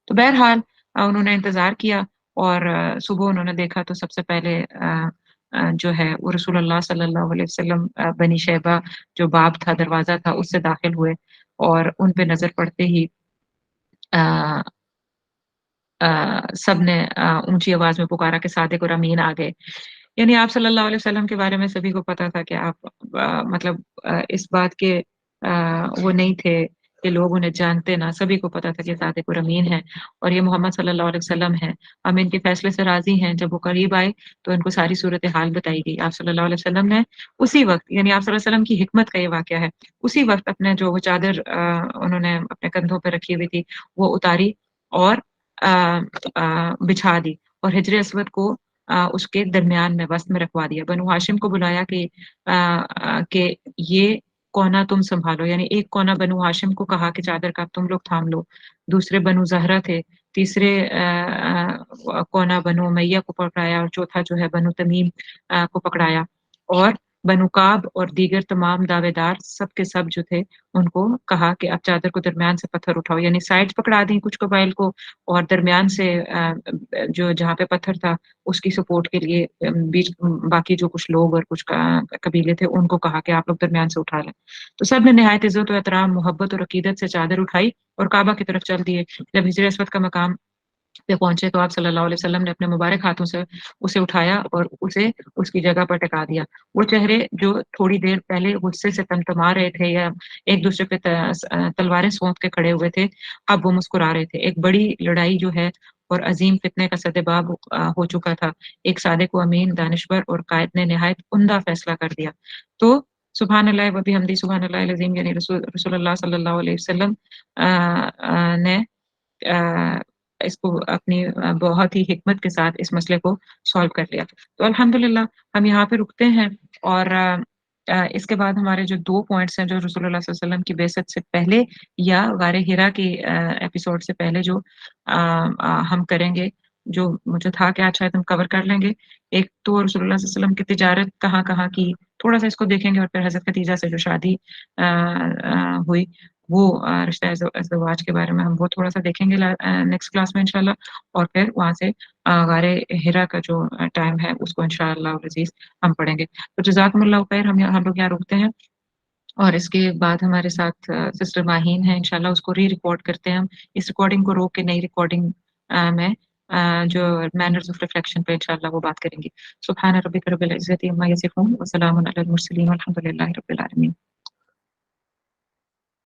तो बहरहाल उन्होंने इंतज़ार किया, और सुबह उन्होंने देखा तो सबसे पहले जो है वो रसूलुल्लाह सल्लल्लाहु अलैहि वसल्लम बनी शैबा जो बाब था, दरवाज़ा था, उससे दाखिल हुए, और उन पे नज़र पड़ते ही अ सबने ऊँची आवाज़ में पुकारा कि सादिक और अमीन आ गए। यानी आप सल्लल्लाहु अलैहि वसल्लम के बारे में सभी को पता था कि आप मतलब इस बात के वो नहीं थे कि लोग उन्हें जानते ना, सभी को पता था कि सादिक और अमीन हैं, और ये मोहम्मद सल्लल्लाहु अलैहि वसल्लम हैं। हम इनके फैसले से राज़ी हैं। जब वो करीब आए तो इनको सारी सूरत-ए-हाल बताई गई। आप सल्लल्लाहु अलैहि वसल्लम ने उसी वक़्त, यानी आप सल्लल्लाहु अलैहि वसल्लम की हिकमत का ये वाक़या है, उसी वक़्त अपने जो वो चादर उन्होंने अपने कंधों पे रखी हुई थी, वो उतारी और अ बिछा दी, और हिज्र अस्वद को उसके दरमियान में वसत में रखवा दिया। बनु हाशिम को बुलाया कि ये कोना तुम सँभालो, यानी एक कोना बनु हाशिम को कहा कि चादर का तुम लोग थाम लो, दूसरे बनु ज़हरा थे, तीसरे कोना बनु उमैया को पकड़ाया, और चौथा जो है बनु तमीम को पकड़ाया, और बनु काब और दीगर तमाम दावेदार सब के सब जो थे, उनको कहा कि आप चादर को दरमियान से पत्थर उठाओ, यानी साइड्स पकड़ा दी कुछ कबाइल को, और दरमियान से जो जहाँ पे पत्थर था उसकी सपोर्ट के लिए बीच बाकी जो कुछ लोग और कुछ कबीले थे उनको कहा कि आप लोग दरमियान से उठा लें। तो सब ने निहायत इज़्ज़त व एहतराम, मोहब्बत और अकीदत से चादर उठाई और काबा की तरफ चल दिए। जब हिजर अस्वद का मकाम पे पहुँचे तो आप सल्लल्लाहु अलैहि वसल्लम ने अपने मुबारक हाथों से उसे उठाया और उसे उसकी जगह पर टिका दिया। वो चेहरे जो थोड़ी देर पहले गुस्से से तमतमा रहे थे या एक-दूसरे पे तलवारें सोंध के खड़े हुए थे, अब वो मुस्कुरा रहे थे। एक बड़ी लड़ाई जो है और अज़ीम फितने का सद्देबाब हो चुका था। एक सादिक व अमीन, दानिशवर और कायद ने निहायत उम्दा फैसला कर दिया। तो सुभान अल्लाह व बिहम्दी सुभान अल्लाहिल अज़ीम, यानी रसूलुल्लाह सल्लल्लाहु अलैहि वसल्लम ने अ, इसको अपनी बहुत ही हिकमत के साथ इस मसले को सॉल्व कर लिया। तो अल्हम्दुलिल्लाह हम यहाँ पे रुकते हैं और इसके बाद हमारे जो 2 पॉइंट्स हैं जो रसूलुल्लाह सल्लल्लाहु अलैहि वसल्लम की बिअसत से पहले या गारे हिरा की एपिसोड से पहले जो हम करेंगे, जो मुझे था कि आज शायद हम कवर कर लेंगे। एक तो रसूलुल्लाह सल्लल्लाहु अलैहि वसल्लम की तिजारत कहाँ-कहाँ की, थोड़ा-सा इसको देखेंगे और फिर हज़रत खदीजा से जो शादी हुई, वो रिश्ता अज़वाज के बारे में हम वो थोड़ा-सा देखेंगे नेक्स्ट क्लास में इंशाअल्लाह और फिर वहाँ से गारे हिरा का जो टाइम है उसको इंशाअल्लाह अज़ीज़ हम पढ़ेंगे। तो जज़ाकुमुल्लाहु खैर हम लोग यहाँ रुकते हैं और इसके बाद हमारे साथ सिस्टर माहीन हैं इंशाअल्लाह उसको री-रिकॉर्ड करते हैं हम। इस रिकॉर्डिंग को रोक के नई रिकॉर्डिंग में जो मैनर्स ऑफ रिफ्लेक्शन पे इंशाअल्लाह वो बात करेंगे। सुब्हान रब्बिका रब्बिल इज़्ज़ति अम्मा यसिफून व सलामुन अलल मुरसलीन वल्हम्दुलिल्लाहि रब्बिल आलमीन।